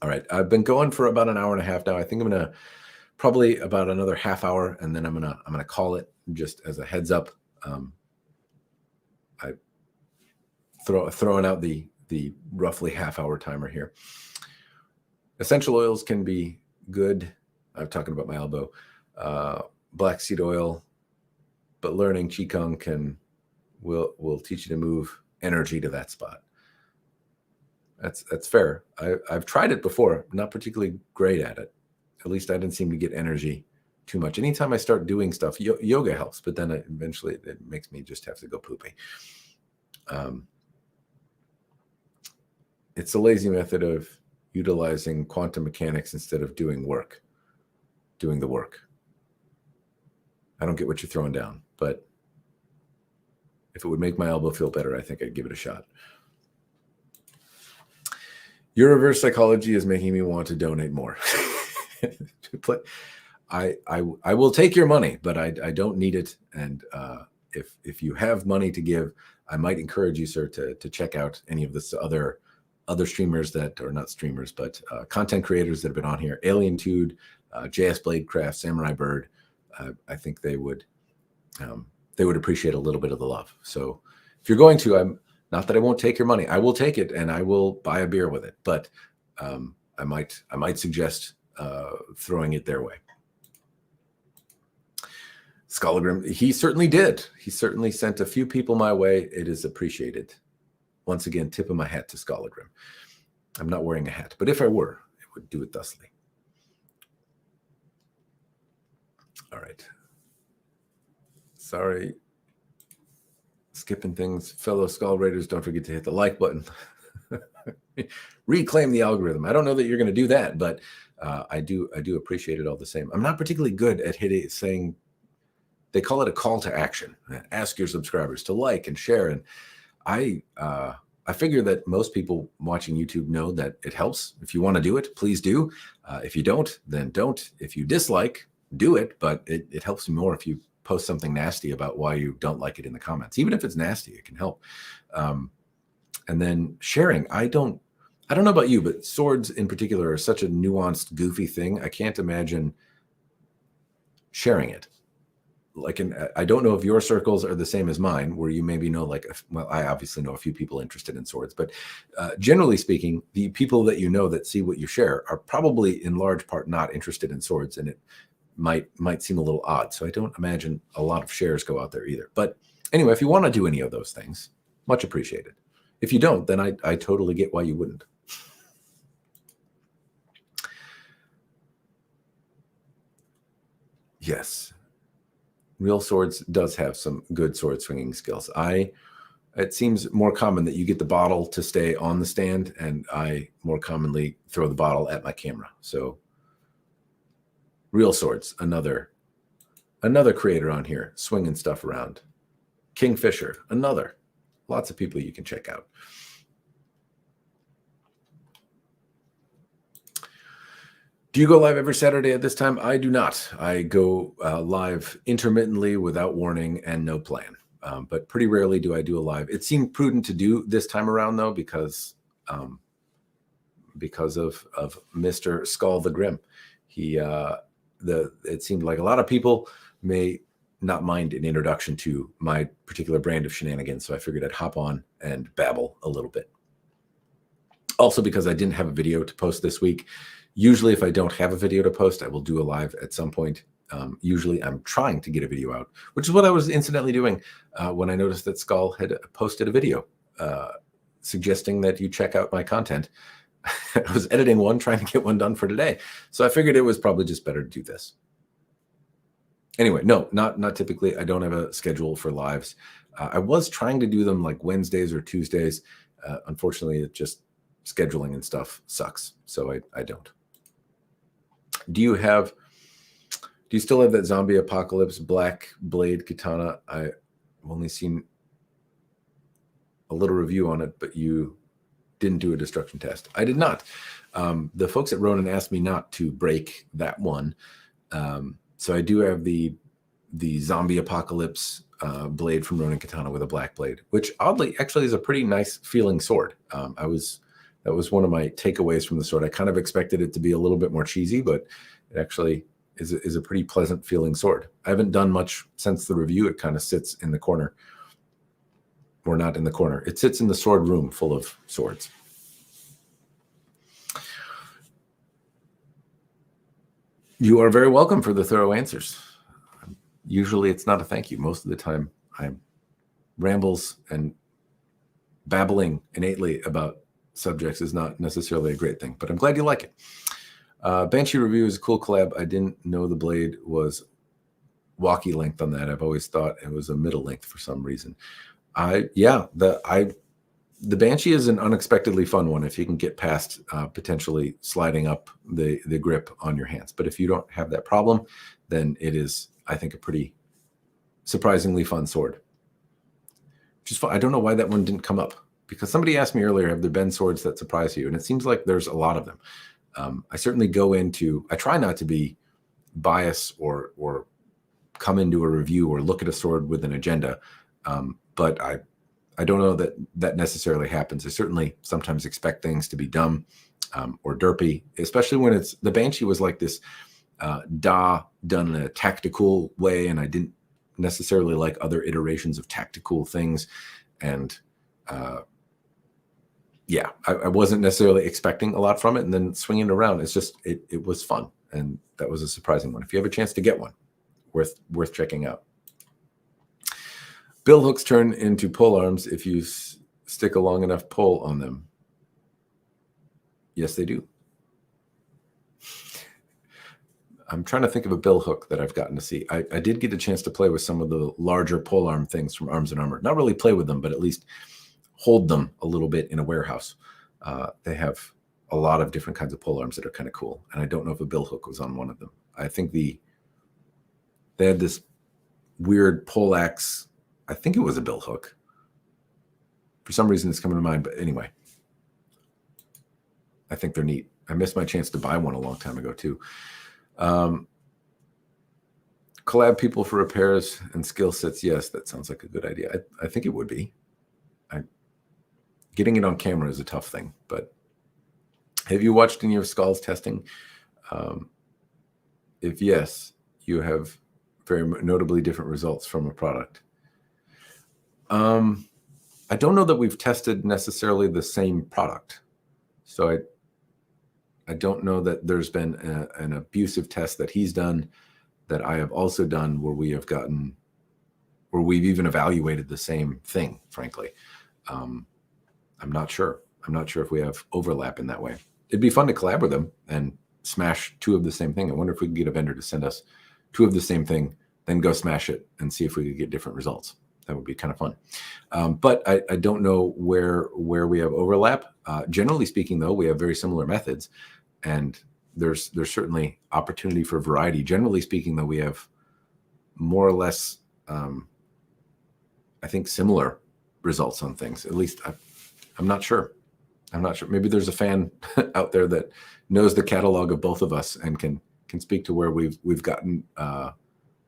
All right, I've been going for about an hour and a half now. I think I'm gonna probably about another half hour, and then I'm gonna call it just as a heads up. I throwing out the roughly half hour timer here. Essential oils can be good. I'm talking about my elbow. Black seed oil, but learning Qigong can we'll teach you to move energy to that spot. That's fair. I've tried it before. I'm not particularly great at it. At least I didn't seem to get energy too much. Anytime I start doing stuff, yoga helps, but then eventually it makes me just have to go poopy. It's a lazy method of utilizing quantum mechanics instead of doing the work. I don't get what you're throwing down, but if it would make my elbow feel better, I think I'd give it a shot. Your reverse psychology is making me want to donate more. I will take your money, but I don't need it. And if you have money to give, I might encourage you, sir, to check out any of this other streamers that are not streamers, but content creators that have been on here. Alien Tude, JS Bladecraft, Samurai Bird. I think they would appreciate a little bit of the love. So if you're going to, not that I won't take your money. I will take it and I will buy a beer with it. But I might suggest throwing it their way. Skall, he certainly did. He certainly sent a few people my way. It is appreciated. Once again, tip of my hat to Skall. I'm not wearing a hat, but if I were, it would do it thusly. All right. Sorry. Skipping things. Fellow Skall Raiders, don't forget to hit the like button. Reclaim the algorithm. I don't know that you're going to do that, but I do appreciate it all the same. I'm not particularly good at saying, they call it a call to action. Ask your subscribers to like and share. And I figure that most people watching YouTube know that it helps. If you want to do it, please do. If you don't, then don't. If you dislike, do it. But it helps me more if you post something nasty about why you don't like it in the comments. Even if it's nasty, it can help. And then sharing. I don't know about you, but swords in particular are such a nuanced, goofy thing. I can't imagine sharing it. I don't know if your circles are the same as mine, where you maybe know, I obviously know a few people interested in swords, but generally speaking, the people that you know that see what you share are probably in large part not interested in swords, and it might seem a little odd. So I don't imagine a lot of shares go out there either. But anyway, if you want to do any of those things, much appreciated. If you don't, then I totally get why you wouldn't. Yes. Real Swords does have some good sword swinging skills. It seems more common that you get the bottle to stay on the stand, and I more commonly throw the bottle at my camera. So Real Swords, another creator on here, swinging stuff around. Kingfisher, another. Lots of people you can check out. Do you go live every Saturday at this time? I do not. I go live intermittently without warning and no plan. But pretty rarely do I do a live. It seemed prudent to do this time around, though, because of Mr. Skall the Grim. It seemed like a lot of people may not mind an introduction to my particular brand of shenanigans, so I figured I'd hop on and babble a little bit. Also, because I didn't have a video to post this week. Usually, if I don't have a video to post, I will do a live at some point. Usually, I'm trying to get a video out, which is what I was incidentally doing when I noticed that Skall had posted a video suggesting that you check out my content. I was editing one, trying to get one done for today. So I figured it was probably just better to do this. Anyway, no, not typically. I don't have a schedule for lives. I was trying to do them like Wednesdays or Tuesdays. Unfortunately, it just scheduling and stuff sucks. So I don't. Do you still have that zombie apocalypse black blade katana? I've only seen a little review on it, but you didn't do a destruction test. I did not. The folks at Ronin asked me not to break that one. So I do have the zombie apocalypse blade from Ronin Katana with a black blade, which oddly actually is a pretty nice feeling sword. That was one of my takeaways from the sword. I kind of expected it to be a little bit more cheesy, but it actually is a pretty pleasant feeling sword. I haven't done much since the review. It kind of sits in the corner. Or not in the corner. It sits in the sword room full of swords. You are very welcome for the thorough answers. Usually it's not a thank you. Most of the time I'm rambles and babbling innately about subjects is not necessarily a great thing, but I'm glad you like it. Banshee Review is a cool collab. I didn't know the blade was walkie length on that. I've always thought it was a middle length for some reason. The Banshee is an unexpectedly fun one if you can get past potentially sliding up the grip on your hands. But if you don't have that problem, then it is, I think, a pretty surprisingly fun sword. Just fun. I don't know why that one didn't come up, because somebody asked me earlier, have there been swords that surprise you? And it seems like there's a lot of them. I certainly I try not to be biased or come into a review or look at a sword with an agenda. But I don't know that necessarily happens. I certainly sometimes expect things to be dumb or derpy, especially when the Banshee was like this done in a tactical way, and I didn't necessarily like other iterations of tactical things. And I wasn't necessarily expecting a lot from it, and then swinging it around, it was fun, and that was a surprising one. If you have a chance to get one, worth checking out. Bill hooks turn into pole arms if you stick a long enough pole on them. Yes, they do. I'm trying to think of a bill hook that I've gotten to see. I did get a chance to play with some of the larger pole arm things from Arms and Armor. Not really play with them, but at least hold them a little bit in a warehouse. They have a lot of different kinds of pole arms that are kind of cool. And I don't know if a bill hook was on one of them. I think they had this weird pole axe. I think it was a bill hook. For some reason, it's coming to mind. But anyway, I think they're neat. I missed my chance to buy one a long time ago, too. Collab people for repairs and skill sets. Yes, that sounds like a good idea. I think it would be. Getting it on camera is a tough thing. But have you watched any of Skall's testing? If yes, you have very notably different results from a product. I don't know that we've tested necessarily the same product. So I don't know that there's been an abusive test that he's done that I have also done where we've even evaluated the same thing, frankly. I'm not sure. I'm not sure if we have overlap in that way. It'd be fun to collab with them and smash two of the same thing. I wonder if we could get a vendor to send us two of the same thing, then go smash it and see if we could get different results. That would be kind of fun. But I don't know where we have overlap. Generally speaking, though, we have very similar methods, and there's certainly opportunity for variety. Generally speaking, though, we have more or less, I think, similar results on things. At least I'm not sure. I'm not sure. Maybe there's a fan out there that knows the catalog of both of us and can speak to where we've gotten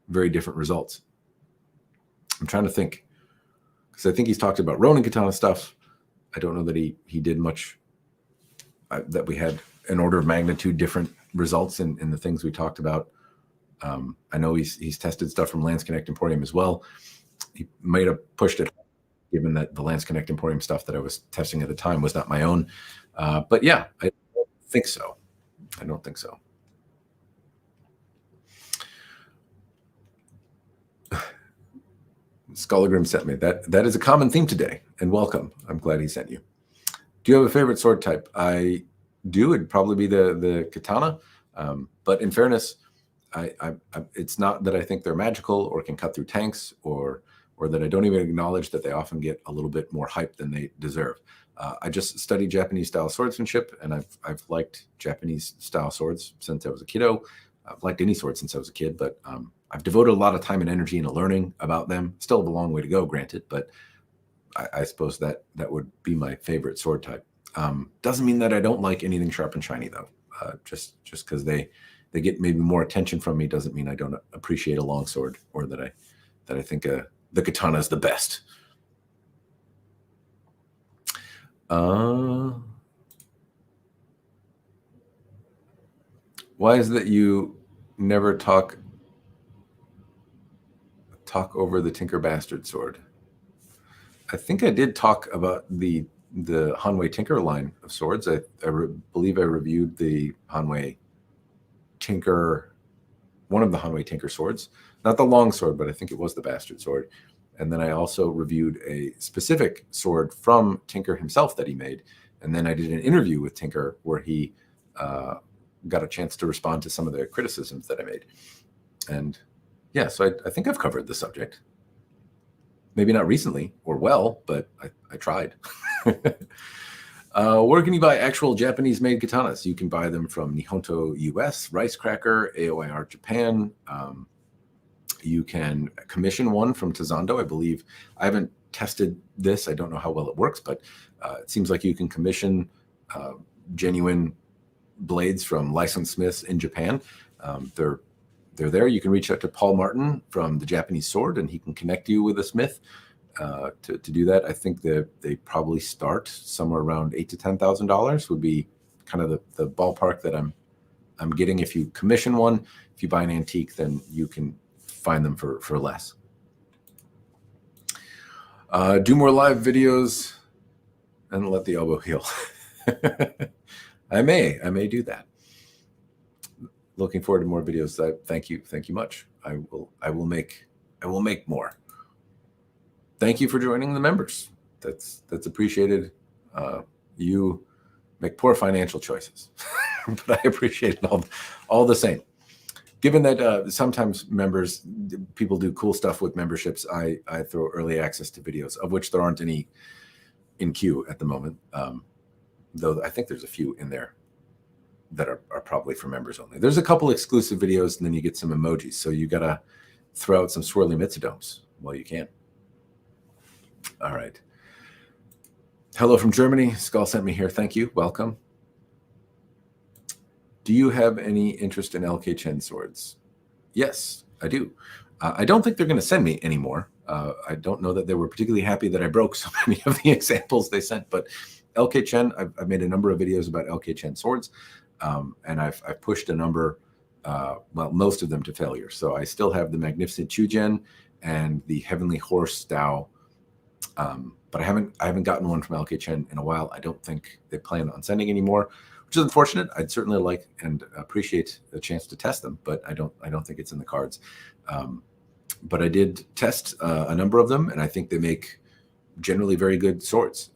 very different results. I'm trying to think, because I think he's talked about Ronin Katana stuff. I don't know that he did much, that we had an order of magnitude different results in the things we talked about. I know he's tested stuff from Lance Connect Emporium as well. He might have pushed it, given that the Lance Connect Emporium stuff that I was testing at the time was not my own. But yeah, I don't think so. I don't think so. Skullagrim sent me. That is a common theme today, and welcome. I'm glad he sent you. Do you have a favorite sword type? I do. It'd probably be the katana. But in fairness, it's not that I think they're magical or can cut through tanks, or that I don't even acknowledge that they often get a little bit more hype than they deserve. I just studied Japanese style swordsmanship, and I've liked Japanese style swords since I was a kiddo. I've liked any sword since I was a kid, but I've devoted a lot of time and energy into learning about them. Still have a long way to go, granted, but I suppose that would be my favorite sword type. Doesn't mean that I don't like anything sharp and shiny, though. Just because they get maybe more attention from me doesn't mean I don't appreciate a long sword, or that I think the katana is the best. Why is that you never talk over the Tinker Bastard sword? I think I did talk about the Hanwei Tinker line of swords. I believe I reviewed the Hanwei Tinker, one of the Hanwei Tinker swords, not the long sword, but I think it was the Bastard sword. And then I also reviewed a specific sword from Tinker himself that he made. And then I did an interview with Tinker where he got a chance to respond to some of the criticisms that I made. And yeah, so I think I've covered the subject. Maybe not recently or well, but I tried. Where can you buy actual Japanese-made katanas? You can buy them from Nihonto US, Ricecracker, AOIR Japan. You can commission one from Tazando, I believe. I haven't tested this. I don't know how well it works, but it seems like you can commission genuine blades from licensed smiths in Japan. They're there. You can reach out to Paul Martin from the Japanese Sword, and he can connect you with a smith to do that. I think that they probably start somewhere around $8,000 to $10,000 would be kind of the ballpark that I'm getting. If you commission one, if you buy an antique, then you can find them for less. Do more live videos and let the elbow heal. I may do that. Looking forward to more videos. Thank you much. I will make more. Thank you for joining the members. That's appreciated. You make poor financial choices, but I appreciate it all the same. Given that sometimes people do cool stuff with memberships, I throw early access to videos, of which there aren't any in queue at the moment. Though I think there's a few in there that are probably for members only. There's a couple exclusive videos, and then you get some emojis. So you got to throw out some swirly mitsudomes while you can. All right. Hello from Germany. Skall sent me here. Thank you. Welcome. Do you have any interest in LK Chen swords? Yes, I do. I don't think they're going to send me anymore. I don't know that they were particularly happy that I broke so many of the examples they sent, but LK Chen, I've made a number of videos about LK Chen swords, and I've pushed a number, most of them to failure. So I still have the Magnificent Chujen and the Heavenly Horse Dao, but I haven't gotten one from LK Chen in a while. I don't think they plan on sending anymore, which is unfortunate. I'd certainly like and appreciate the chance to test them, but I don't think it's in the cards. But I did test a number of them, and I think they make generally very good swords.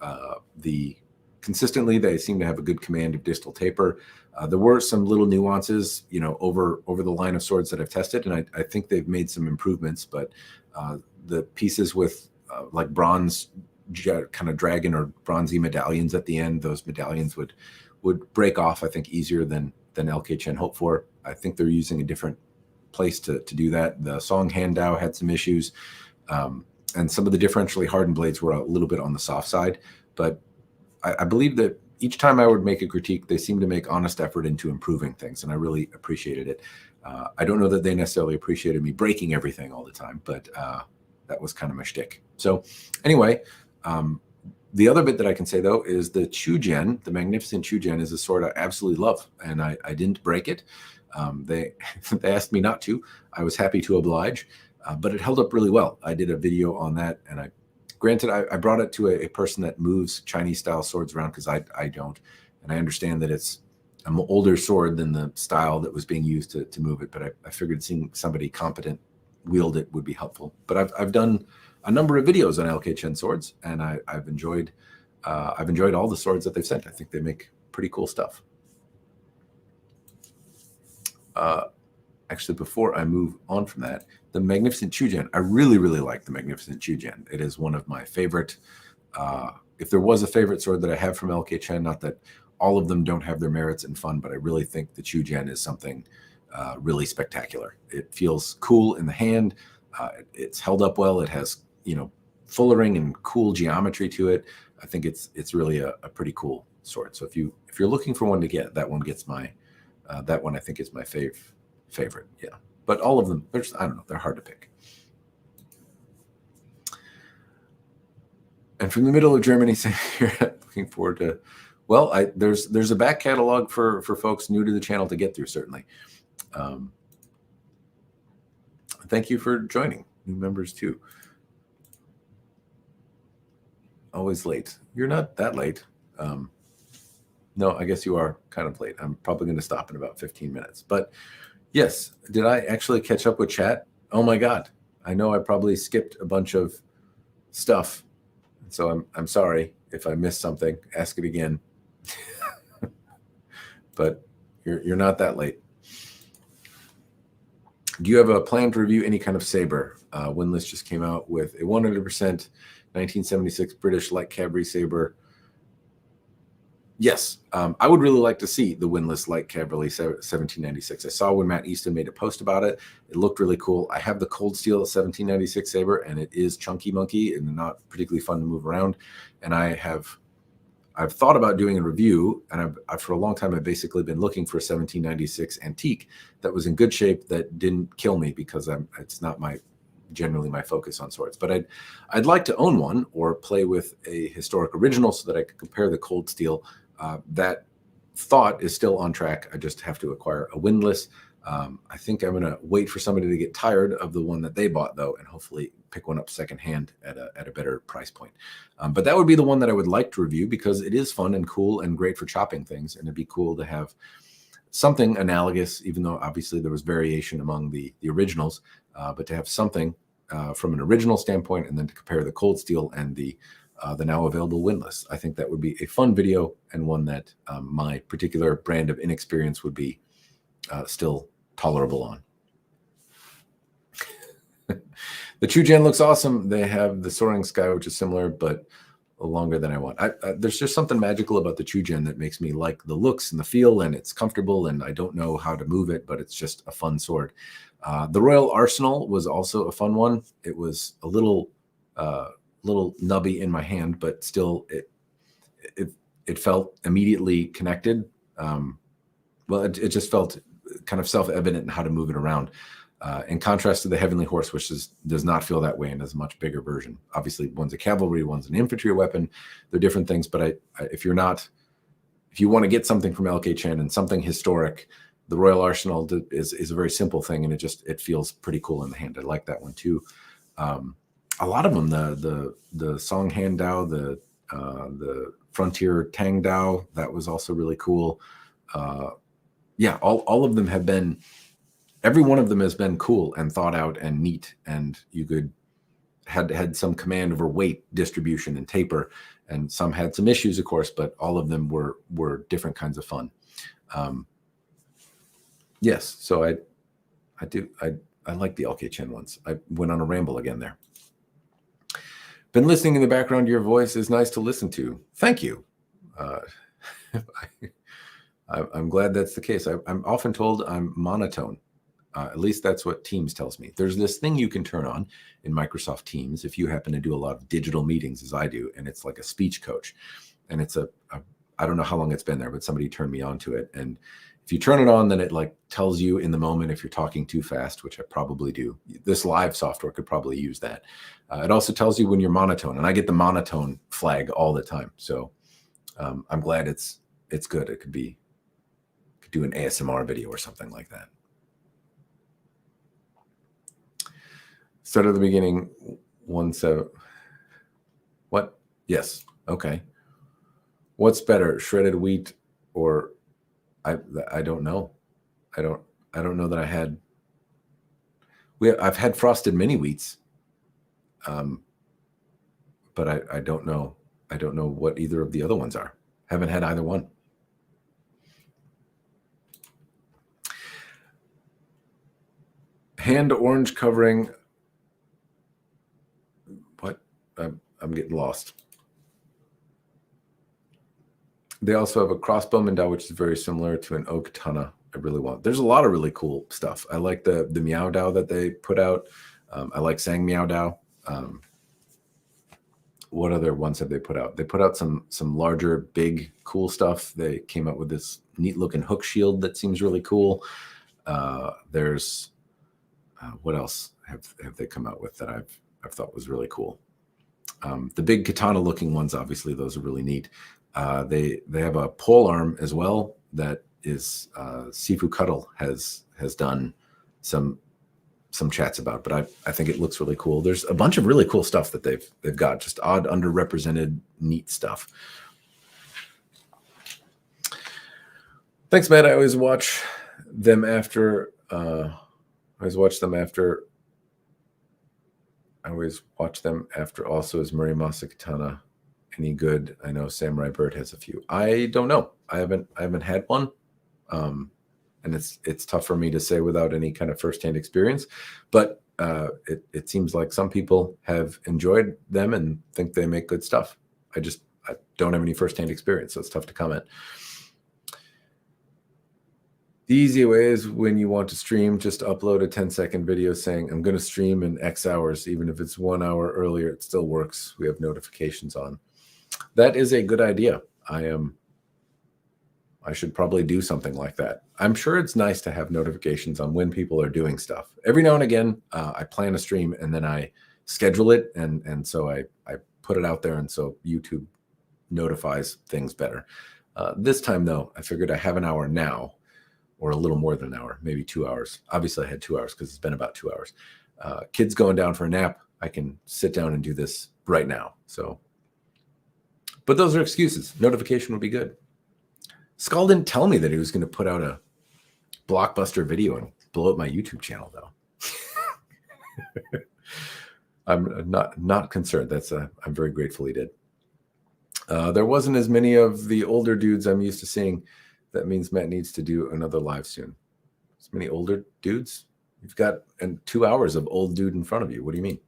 Consistently, they seem to have a good command of distal taper. There were some little nuances, over the line of swords that I've tested, and I think they've made some improvements. But the pieces with like bronze kind of dragon or bronzy medallions at the end, those medallions would break off, I think, easier than LK Chen hoped for. I think they're using a different place to do that. The Song Handao had some issues, and some of the differentially hardened blades were a little bit on the soft side. But I believe that each time I would make a critique, they seem to make honest effort into improving things, and I really appreciated it. I don't know that they necessarily appreciated me breaking everything all the time, but that was kind of my shtick. So anyway, the other bit that I can say, though, is the Chujen, the Magnificent Chujen, is a sword I absolutely love, and I didn't break it. They asked me not to. I was happy to oblige, but it held up really well. I did a video on that, and granted, I brought it to a person that moves Chinese-style swords around because I don't, and I understand that it's an older sword than the style that was being used to move it, but I figured seeing somebody competent wield it would be helpful. But I've done a number of videos on LK Chen swords, and I've enjoyed all the swords that they've sent. I think they make pretty cool stuff. Actually, before I move on from that, the Magnificent Chujen, I really, really like the Magnificent Chujen. It is one of my favorite. If there was a favorite sword that I have from LK Chen, not that all of them don't have their merits and fun, but I really think the Chujen is something really spectacular. It feels cool in the hand. It's held up well. It has, fullering and cool geometry to it. I think it's really a pretty cool sword. So if you're looking for one to get, that one gets that one I think is my favorite. Yeah, but all of them, I don't know, they're hard to pick. And from the middle of Germany, same here. Looking forward to. Well, there's a back catalog for folks new to the channel to get through, certainly. Thank you for joining, new members too. Always late. You're not that late. No, I guess you are kind of late. I'm probably going to stop in about 15 minutes. But yes, did I actually catch up with chat? Oh my God. I know I probably skipped a bunch of stuff. So I'm sorry if I missed something. Ask it again. But you're not that late. Do you have a plan to review any kind of saber? Windlass just came out with a 100% 1976 British light cavalry saber. Yes, I would really like to see the windlass light cavalry 1796. I saw when Matt Easton made a post about it. It looked really cool. I have the Cold Steel 1796 saber, and it is chunky monkey and not particularly fun to move around. And I've thought about doing a review, and I've for a long time I've basically been looking for a 1796 antique that was in good shape that didn't kill me, because it's not generally my focus on swords. But I'd like to own one or play with a historic original so that I could compare the Cold Steel. That thought is still on track. I just have to acquire a windlass. I think I'm going to wait for somebody to get tired of the one that they bought, though, and hopefully pick one up secondhand at a better price point. But that would be the one that I would like to review, because it is fun and cool and great for chopping things. And it'd be cool to have something analogous, even though obviously there was variation among the originals, but to have something from an original standpoint, and then to compare the Cold Steel and the now available windlass. I think that would be a fun video, and one that my particular brand of inexperience would be still tolerable on. The Chujen looks awesome. They have the Soaring Sky, which is similar, but longer than I want. There's just something magical about the Chujen that makes me like the looks and the feel, and it's comfortable, and I don't know how to move it, but it's just a fun sword. The Royal Arsenal was also a fun one. It was a little nubby in my hand, but still it felt immediately connected. Well, it just felt kind of self-evident in how to move it around. In contrast to the Heavenly Horse, which does not feel that way and is a much bigger version. Obviously, one's a cavalry, one's an infantry weapon. They're different things, but if you want to get something from LK Chen and something historic, the Royal Arsenal is a very simple thing, and it feels pretty cool in the hand. I like that one too. A lot of them, the Song Han Dao, the Frontier Tang Dao, that was also really cool. Yeah, all of them have been. Every one of them has been cool and thought out and neat, and you had some command over weight distribution and taper, and some had some issues, of course, but all of them were different kinds of fun. Yes, so I like the LK Chen ones. I went on a ramble again there. Been listening in the background. Your voice is nice to listen to. Thank you. I'm glad that's the case. I'm often told I'm monotone. At least that's what Teams tells me. There's this thing you can turn on in Microsoft Teams if you happen to do a lot of digital meetings, as I do, and it's like a speech coach. And it's I don't know how long it's been there, but somebody turned me on to it. And if you turn it on, then it like tells you in the moment if you're talking too fast, which I probably do. This live software could probably use that. It also tells you when you're monotone, and I get the monotone flag all the time. So I'm glad it's good. It could do an ASMR video or something like that. Start at the beginning, 1-7. What? Yes. Okay. What's better, shredded wheat or I don't know. I don't know that I had. I've had frosted mini wheats, but I don't know. I don't know what either of the other ones are. Haven't had either one. Hand orange covering. What? I'm getting lost. They also have a crossbowman Dao, which is very similar to an oak katana. I really want. There's a lot of really cool stuff. I like the Meow Dao that they put out. I like Sang Meow Dao. What other ones have they put out? They put out some larger, big, cool stuff. They came out with this neat looking hook shield that seems really cool. There's what else have they come out with that I've thought was really cool? The big katana looking ones, obviously, those are really neat. They have a pole arm as well that is Sifu Cuddle has done some chats about, but I think it looks really cool. There's a bunch of really cool stuff that they've got, just odd, underrepresented, neat stuff. Thanks, Matt. I always watch them after I always watch them after. Also, is Murimasa Katana any good? I know Samurai Bird has a few. I don't know. I haven't had one. And it's tough for me to say without any kind of firsthand experience, but it seems like some people have enjoyed them and think they make good stuff. I don't have any firsthand experience, so it's tough to comment. The easy way is when you want to stream, just upload a 10-second video saying, I'm going to stream in X hours. Even if it's 1 hour earlier, it still works. We have notifications on. That is a good idea. I should probably do something like that. I'm sure it's nice to have notifications on when people are doing stuff. Every now and again, I plan a stream and then I schedule it. And so I put it out there. And so YouTube notifies things better. This time, though, I figured I have an hour now, or a little more than an hour, maybe 2 hours. Obviously, I had 2 hours because it's been about 2 hours. Kids going down for a nap, I can sit down and do this right now. So, but those are excuses. Notification would be good. Skall didn't tell me that he was going to put out a blockbuster video and blow up my YouTube channel, though. I'm not concerned. I'm very grateful he did. There wasn't as many of the older dudes I'm used to seeing. That means Matt needs to do another live soon. As many older dudes? You've got 2 hours of old dude in front of you. What do you mean?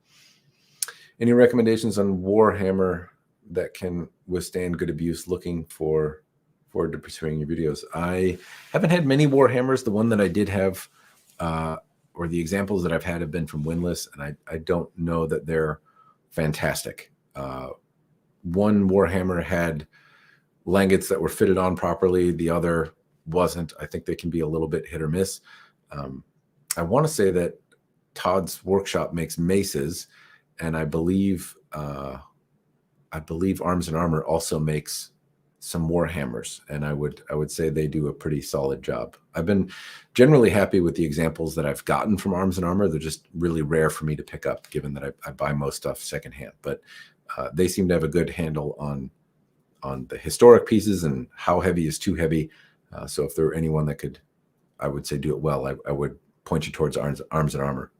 Any recommendations on Warhammer that can withstand good abuse? Looking forward to pursuing your videos. I haven't had many Warhammers. The one that I did have, or the examples that I've had have been from Winless, and I don't know that they're fantastic. One Warhammer had languets that were fitted on properly. The other wasn't. I think they can be a little bit hit or miss. I want to say that Todd's Workshop makes maces, and I believe Arms and Armor also makes some Warhammers, and I would say they do a pretty solid job. I've been generally happy with the examples that I've gotten from Arms and Armor. They're just really rare for me to pick up, given that I buy most stuff secondhand. But they seem to have a good handle on the historic pieces and how heavy is too heavy. So if there were anyone that could, I would say, do it well, I would point you towards Arms and Armor.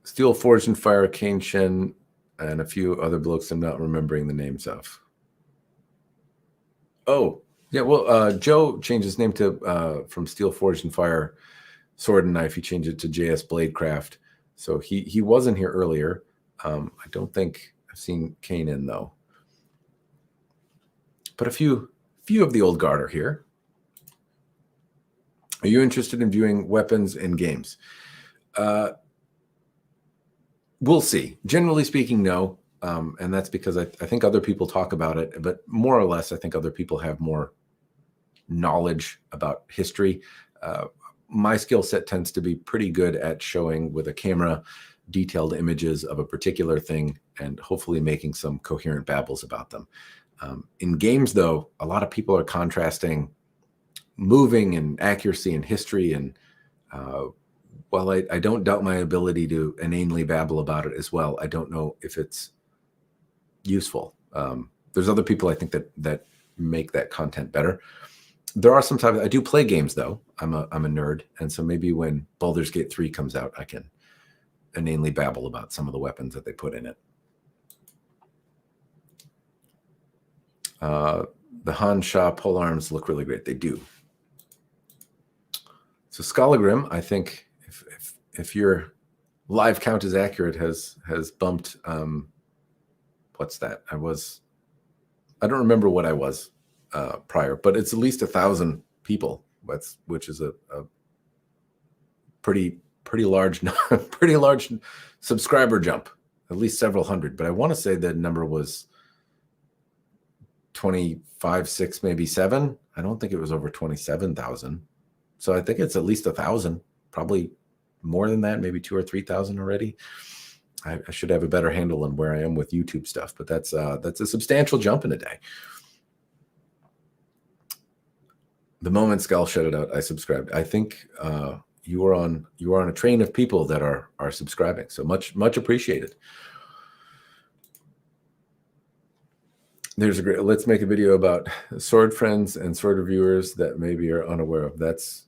Steel Forged and Fire, Kane Chen, and a few other blokes I'm not remembering the names of. Oh, yeah, well, Joe changed his name to from Steel Forged and Fire Sword and Knife. He changed it to JS Bladecraft. So he wasn't here earlier. I don't think I've seen Kane in, though. But a few of the old guard are here. Are you interested in viewing weapons in games? We'll see. Generally speaking, no. And that's because I think other people talk about it, but more or less, I think other people have more knowledge about history. My skill set tends to be pretty good at showing with a camera detailed images of a particular thing and hopefully making some coherent babbles about them. In games, though, a lot of people are contrasting moving and accuracy and history. And while I don't doubt my ability to inanely babble about it as well, I don't know if it's useful. There's other people I think that make that content better. There are sometimes I do play games, though. I'm a nerd, and so maybe when Baldur's Gate 3 comes out, I can inanely babble about some of the weapons that they put in it. The Han Sha polearms look really great. They do. So Skallagrim, I think if your live count is accurate, has bumped. What's that? I don't remember what I was prior, but it's at least 1,000 people. Which is a pretty large pretty large subscriber jump. At least several hundred, but I want to say the number was 25, 6, maybe 7. I don't think it was over 27,000. So I think it's at least 1,000, probably more than that, maybe 2,000 or 3,000 already. I should have a better handle on where I am with YouTube stuff, but that's a substantial jump in a day. The moment Skall shut it out, I subscribed. I think you are on a train of people that are subscribing. So much appreciated. There's a great, let's make a video about sword friends and sword reviewers that maybe are unaware of. That's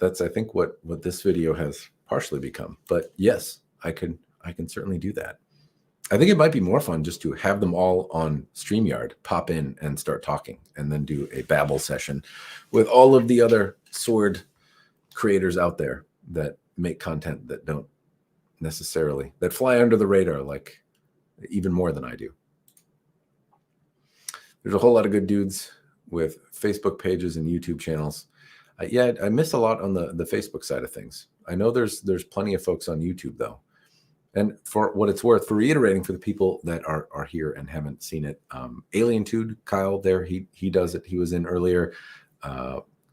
I think what this video has partially become. But yes, I can certainly do that. I think it might be more fun just to have them all on StreamYard, pop in and start talking, and then do a babble session with all of the other sword creators out there that make content that don't necessarily, that fly under the radar, like even more than I do. There's a whole lot of good dudes with Facebook pages and YouTube channels. Yeah, I miss a lot on the Facebook side of things. I know there's plenty of folks on YouTube though. And for what it's worth, for reiterating for the people that are here and haven't seen it, Alientude, Kyle there, he does it. He was in earlier.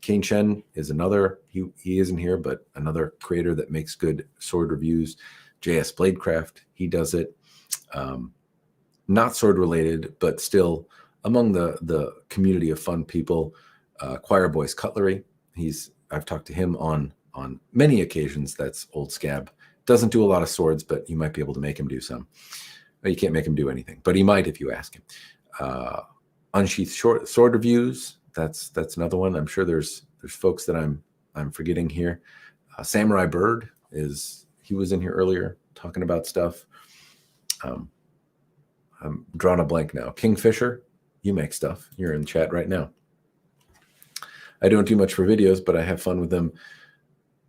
Chen is another, he isn't here, but another creator that makes good sword reviews. JS Bladecraft, he does it. Not sword related, but still among the community of fun people. Choir Boys Cutlery, I've talked to him on many occasions. That's Old Scab. Doesn't do a lot of swords, but you might be able to make him do some. Well, you can't make him do anything, but he might if you ask him. Unsheathed sword reviews. That's another one. I'm sure there's folks that I'm forgetting here. Samurai Bird he was in here earlier talking about stuff. I'm drawing a blank now. Kingfisher, you make stuff. You're in chat right now. I don't do much for videos, but I have fun with them.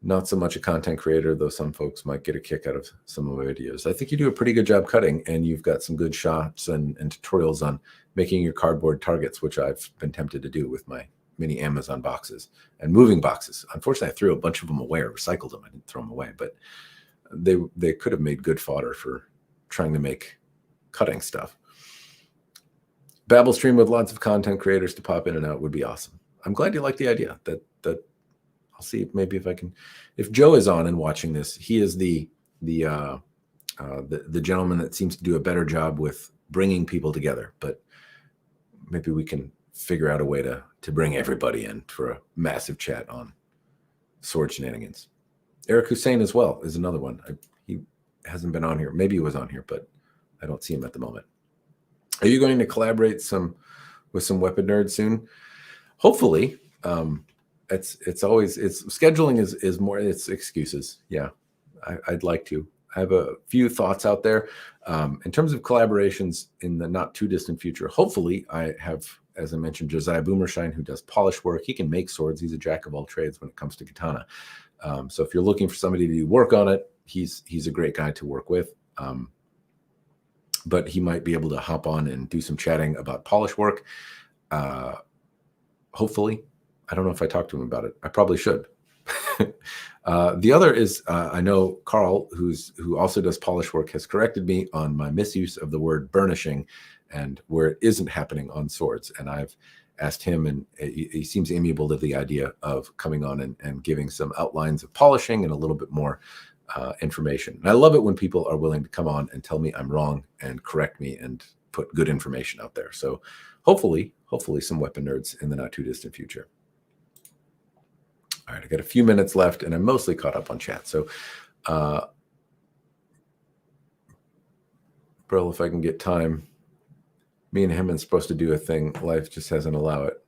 Not so much a content creator, though some folks might get a kick out of some of my videos. I think you do a pretty good job cutting, and you've got some good shots and tutorials on making your cardboard targets, which I've been tempted to do with my mini Amazon boxes and moving boxes. Unfortunately, I threw a bunch of them away or recycled them. I didn't throw them away, but they could have made good fodder for trying to make cutting stuff. Babble stream with lots of content creators to pop in and out would be awesome. I'm glad you like the idea. That I'll see maybe if I can. If Joe is on and watching this, he is the gentleman that seems to do a better job with bringing people together. But maybe we can figure out a way to bring everybody in for a massive chat on sword shenanigans. Eric Hussein as well is another one. He hasn't been on here. Maybe he was on here, but I don't see him at the moment. Are you going to collaborate with some weapon nerds soon? Hopefully. It's always scheduling is more, it's excuses. Yeah, I'd like to. I have a few thoughts out there. In terms of collaborations in the not too distant future, hopefully I have, as I mentioned, Josiah Boomershine, who does polish work. He can make swords. He's a jack of all trades when it comes to katana. So if you're looking for somebody to do work on it, he's a great guy to work with. But he might be able to hop on and do some chatting about polish work. Hopefully. I don't know if I talked to him about it. I probably should. The other is, I know Carl, who also does polish work, has corrected me on my misuse of the word burnishing and where it isn't happening on swords. And I've asked him, and he seems amiable to the idea of coming on and giving some outlines of polishing and a little bit more information. And I love it when people are willing to come on and tell me I'm wrong and correct me and put good information out there. So hopefully some weapon nerds in the not too distant future. All right, I got a few minutes left, and I'm mostly caught up on chat. So, Brill, if I can get time, me and him are supposed to do a thing. Life just hasn't allowed it.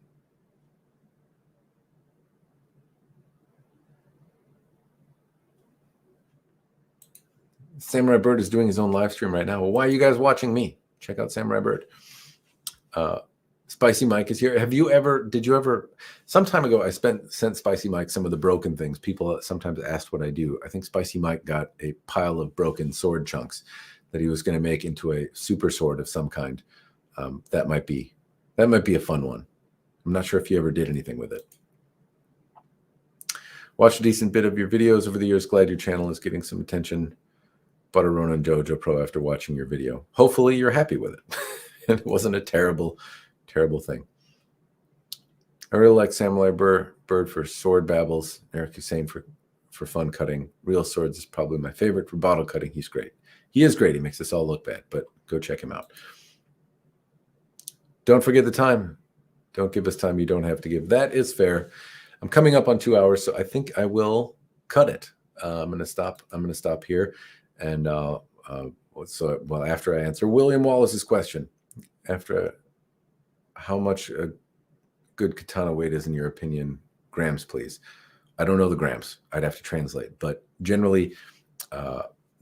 Samurai Bird is doing his own live stream right now. Well, why are you guys watching me? Check out Samurai Bird. Spicy Mike is here. Did you ever, some time ago, I sent Spicy Mike some of the broken things. People sometimes asked what I do. I think Spicy Mike got a pile of broken sword chunks that he was going to make into a super sword of some kind. That might be a fun one. I'm not sure if you ever did anything with it. Watched a decent bit of your videos over the years. Glad your channel is getting some attention. Butter Ronan Jojo Pro after watching your video. Hopefully you're happy with it. It wasn't a terrible thing. I really like Samurai Bird for sword babbles. Eric Hussein for fun cutting. Real Swords is probably my favorite for bottle cutting. He's great. He is great. He makes us all look bad, but go check him out. Don't forget the time. Don't give us time you don't have to give. That is fair. I'm coming up on 2 hours, so I think I will cut it. I'm going to stop here. And after I answer William Wallace's question, after how much a good katana weight is in your opinion? Grams, please. I don't know the grams. I'd have to translate. But generally,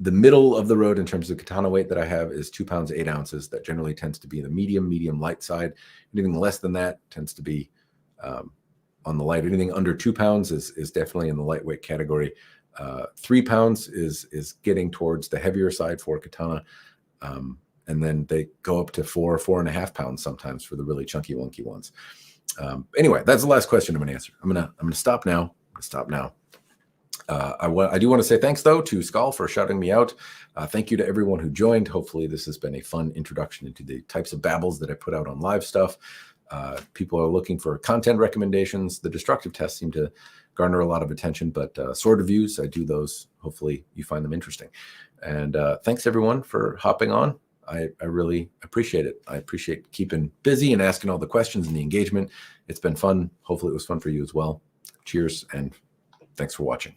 the middle of the road in terms of katana weight that I have is 2 pounds, 8 ounces. That generally tends to be the medium light side. Anything less than that tends to be on the light. Anything under 2 pounds is definitely in the lightweight category. 3 pounds is getting towards the heavier side for katana. And then they go up to 4.5 pounds sometimes for the really chunky, wonky ones. Anyway, that's the last question I'm going to answer. I'm going to stop now. I do want to say thanks, though, to Skall for shouting me out. Thank you to everyone who joined. Hopefully, this has been a fun introduction into the types of babbles that I put out on live stuff. People are looking for content recommendations. The destructive tests seem to garner a lot of attention, but sword reviews, I do those. Hopefully, you find them interesting. And thanks, everyone, for hopping on. I really appreciate it. I appreciate keeping busy and asking all the questions and the engagement. It's been fun. Hopefully, it was fun for you as well. Cheers, and thanks for watching.